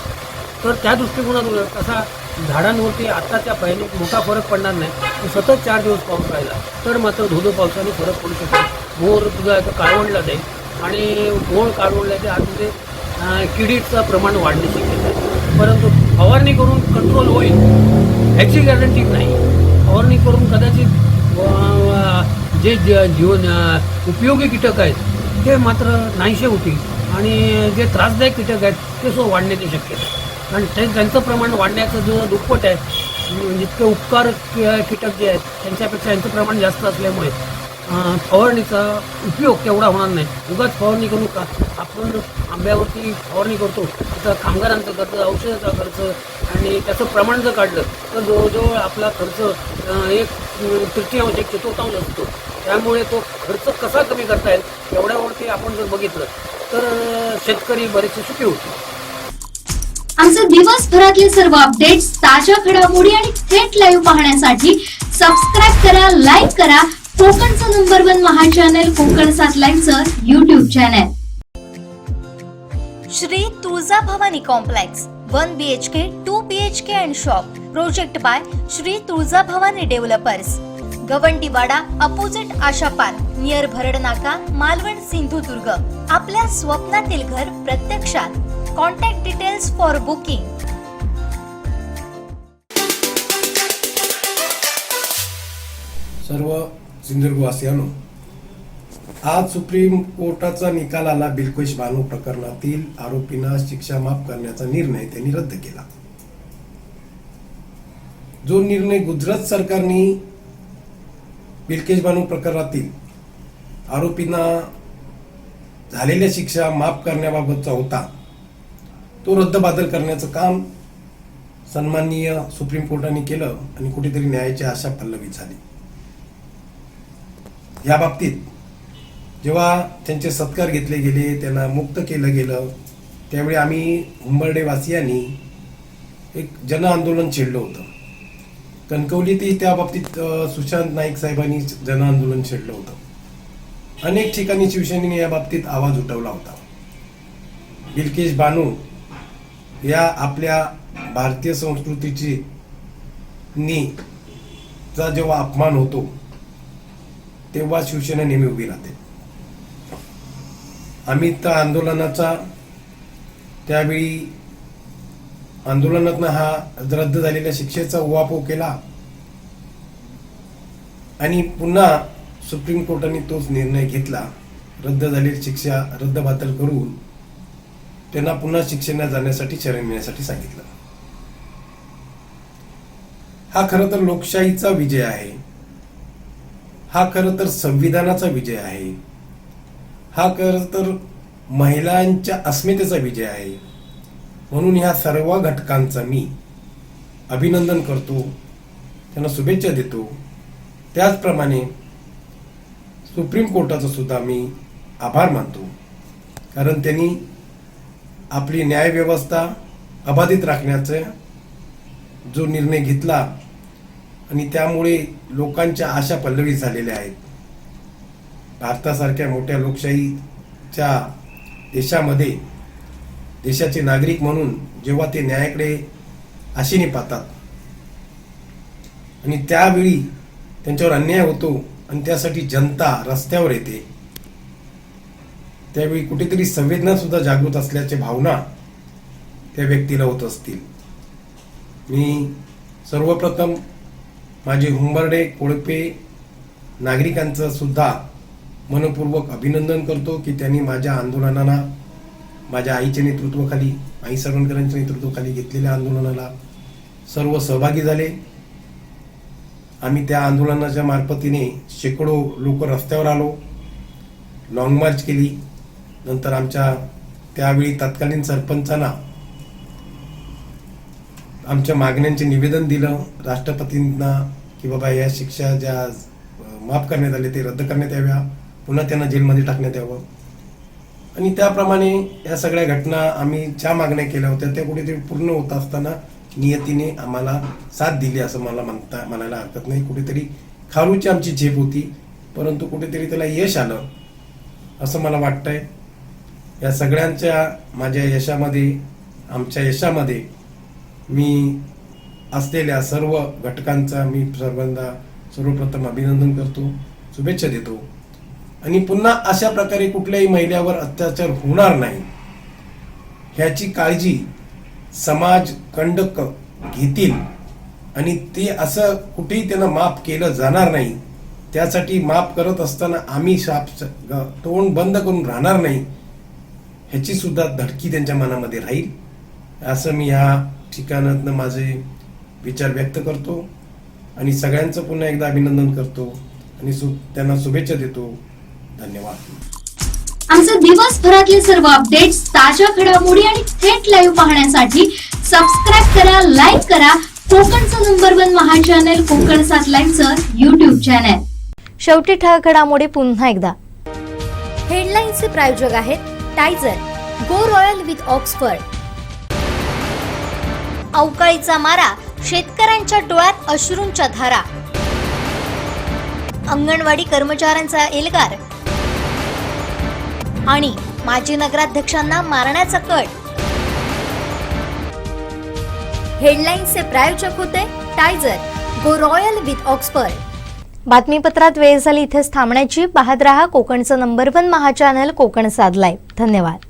तर त्या दृष्टिकोनातून कसा झाडांवरती आत्ताच्या पहिले मोठा फरक पडणार नाही. सतत 4 दिवस पाऊस राहिला तर मात्र धोधो पावसाने फरक पडू शकतो. मोर तुझा काळवंडला जाईल आणि मोर काळवंडल्याच्या आतमध्ये किडीचं प्रमाण वाढण्याची शक्यता आहे. परंतु फवारणी करून कंट्रोल होईल ह्याची गॅरंटी नाही. फवारणी करून कदाचित जे जीवन उपयोगी कीटक आहेत ते मात्र नाहीसे होतील आणि जे त्रासदायक कीटक आहेत ते सुद्धा वाढण्याची शक्यता आहे. आणि त्यांचं प्रमाण वाढण्याचं जो दुप्पट आहे, जितके उपकार कीटक जे आहेत त्यांच्यापेक्षा यांचं प्रमाण जास्त असल्यामुळे फवारणीचा उपयोग तेवढा होणार नाही. उगाच फवारणी करू का, आपण आंब्यावरती फवारणी करतो तर कामगारांचा खर्च, औषधाचा खर्च आणि त्याचं प्रमाण जर काढलं तर जवळजवळ आपला खर्च 1/3 1 चतुर्थांश असतो. त्यामुळे तो खर्च कसा कमी करता येईल एवढ्यावरती आपण जर बघितलं तर शेतकरी बरेचसे सुखी होते. आमचे दिवसभरातले सर्व अपडेट्स, ताज्या घडामोडी आणि थेट लाईव्ह पाहण्यासाठी सबस्क्राईब करा, लाईक करा कोकणचं नंबर 1 महा चॅनल कोकण 7 लाईव्हचं YouTube channel. Shri Tuljabhavani Complex 1 BHK 2 BHK and shop project by Shri Tuljabhavani Developers, Gawandiwada opposite Asha Park near Bharad Naka, Malvan, Sindhudurg. आपल्या स्वप्नातील घर प्रत्यक्षात. Contact details for booking. सर्व सिंधुदुर्गवासियांनो, आज सुप्रीम कोर्टाचा निकाल आला. बिल्किस बानो प्रकरणातील आरोपींना शिक्षा माफ करण्याचा निर्णय त्यांनी रद्द केला. जो निर्णय गुजरात सरकारने बिल्किस बानो प्रकरणातील आरोपींना झालेल्या शिक्षा माफ करण्याबाबतचा होता तो रद्दबातल करण्याचं काम सन्माननीय सुप्रीम कोर्टाने केलं आणि कुठेतरी न्यायाची आशा पल्लवित झाली. या बाबतीत जेव्हा त्यांचे सत्कार घेतले गेले, त्यांना मुक्त केलं गेलं, त्यावेळी आम्ही उंबर्डेवासियांनी एक जन आंदोलन छेडलं होतं. कणकवलीतही त्या बाबतीत सुशांत नाईक साहेबांनी जन आंदोलन छेडलं होतं. अनेक ठिकाणी शिवसेनेने या बाबतीत आवाज उठवला होता. बिल्किस बानो या आपल्या भारतीय संस्कृतीची चा जेव्हा अपमान होतो तेव्हा शिवसेना नेहमी उभी राहते. आम्ही त्या आंदोलनाचा त्यावेळी आंदोलनातनं हा रद्द झालेल्या शिक्षेचा उहापोह केला आणि पुन्हा सुप्रीम कोर्टाने तोच निर्णय घेतला. रद्द झालेली शिक्षा रद्दबातल करून त्यांना पुन्हा शिक्षेला जाण्यासाठी शरण येण्यासाठी सांगितलं. हा खरं तर लोकशाहीचा विजय आहे. हा खरं तर संविधानाचा विजय आहे. हा खरं तर महिलांच्या अस्मितेचा विजय आहे. म्हणून ह्या सर्व घटकांचा मी अभिनंदन करतो, त्यांना शुभेच्छा देतो. त्याचप्रमाणे सुप्रीम कोर्टाचा सुद्धा मी आभार मानतो, कारण त्यांनी आपली न्यायव्यवस्था अबाधित राखण्याचा जो निर्णय घेतला आणि त्यामुळे लोकांच्या आशा पल्लवित झालेल्या आहेत. भारतासारख्या मोठ्या लोकशाहीच्या देशामध्ये देशाचे नागरिक म्हणून जेव्हा ते न्यायाकडे आशेने पाहतात आणि त्यावेळी त्यांच्यावर अन्याय होतो आणि त्यासाठी जनता रस्त्यावर येते, त्यावेळी कुठेतरी संवेदना सुद्धा जागृत असल्याची भावना त्या व्यक्तीला होत असतील. मी सर्वप्रथम माझे हुंबर्डे कोळपे नागरिकांचं सुद्धा मनपूर्वक अभिनंदन करतो की त्यांनी माझ्या आंदोलनाला, माझ्या आईच्या नेतृत्वाखाली, आई सरवणकरांच्या नेतृत्वाखाली घेतलेल्या आंदोलनाला सर्व सहभागी झाले. आम्ही त्या आंदोलनाच्या मार्फतीने शेकडो लोक रस्त्यावर आलो, लॉंग मार्च केली. नंतर आमच्या त्यावेळी तत्कालीन सरपंचांना आमच्या मागण्यांचे निवेदन दिलं राष्ट्रपतींना की बाबा या शिक्षा ज्या माफ करण्यात आले ते रद्द करण्यात याव्या, पुन्हा त्यांना जेलमध्ये टाकण्यात यावं. आणि त्याप्रमाणे या सगळ्या घटना आम्ही ज्या मागण्या केल्या होत्या त्या कुठेतरी पूर्ण होत असताना नियतीने आम्हाला साथ दिली असं मला म्हणायला हरकत नाही. कुठेतरी खारूची आमची झेप होती, परंतु कुठेतरी त्याला यश आलं असं मला वाटतंय. या सगळ्यांच्या माझ्या यशामध्ये, आमच्या यशामध्ये मी असलेल्या सर्व घटकांचा मी सर्वप्रथम अभिनंदन करतो, शुभेच्छा देतो. आणि पुन्हा अशा प्रकारे कुठल्याही महिलेवर अत्याचार होणार नाही ह्याची काळजी समाज कंडक घेतील आणि ते असं कुठेही त्यांना माफ केलं जाणार नाही. त्यासाठी माफ करत असताना आम्ही तोंड बंद करून राहणार नाही. ह्याची सुद्धा धडकी त्यांच्या मनामध्ये राहील असं मी या ठिकाणातनं माझे विचार व्यक्त करतो आणि सगळ्यांचं पुन्हा एकदा अभिनंदन करतो आणि त्यांना शुभेच्छा देतो. धन्यवाद. आमचे दिवसभरातले सर्व अपडेट्स, ताज्या घडामोडी आणि थेट लाईव्ह पाहण्यासाठी सबस्क्राईब करा, लाईक करा कोकणचं नंबर 1 महा चॅनल कोकण 7 लाईव्हचं YouTube चॅनल. शेवटी ठळक घडामोडी पुन्हा एकदा. हेडलाईन्सचे प्रायोजक आहेत टायझर, गो रॉयल विथ ऑक्सफर्ड. अवकाळीचा मारा, शेतकऱ्यांच्या डोळ्यात अश्रूंच्या धारा. अंगणवाडी कर्मचाऱ्यांचा एल्गार आणि माजी नगराध्यक्षांना मारण्याचा कट. हेडलाईन्सचे प्रायोजक होते टायझर, गो रॉयल विथ ऑक्सफर्ड. बातमीपत्रात वेळ झाली इथेच थांबण्याची. पाहत रहा कोकणचं नंबर 1 महा चॅनल कोकण 7 लाईव्ह. धन्यवाद.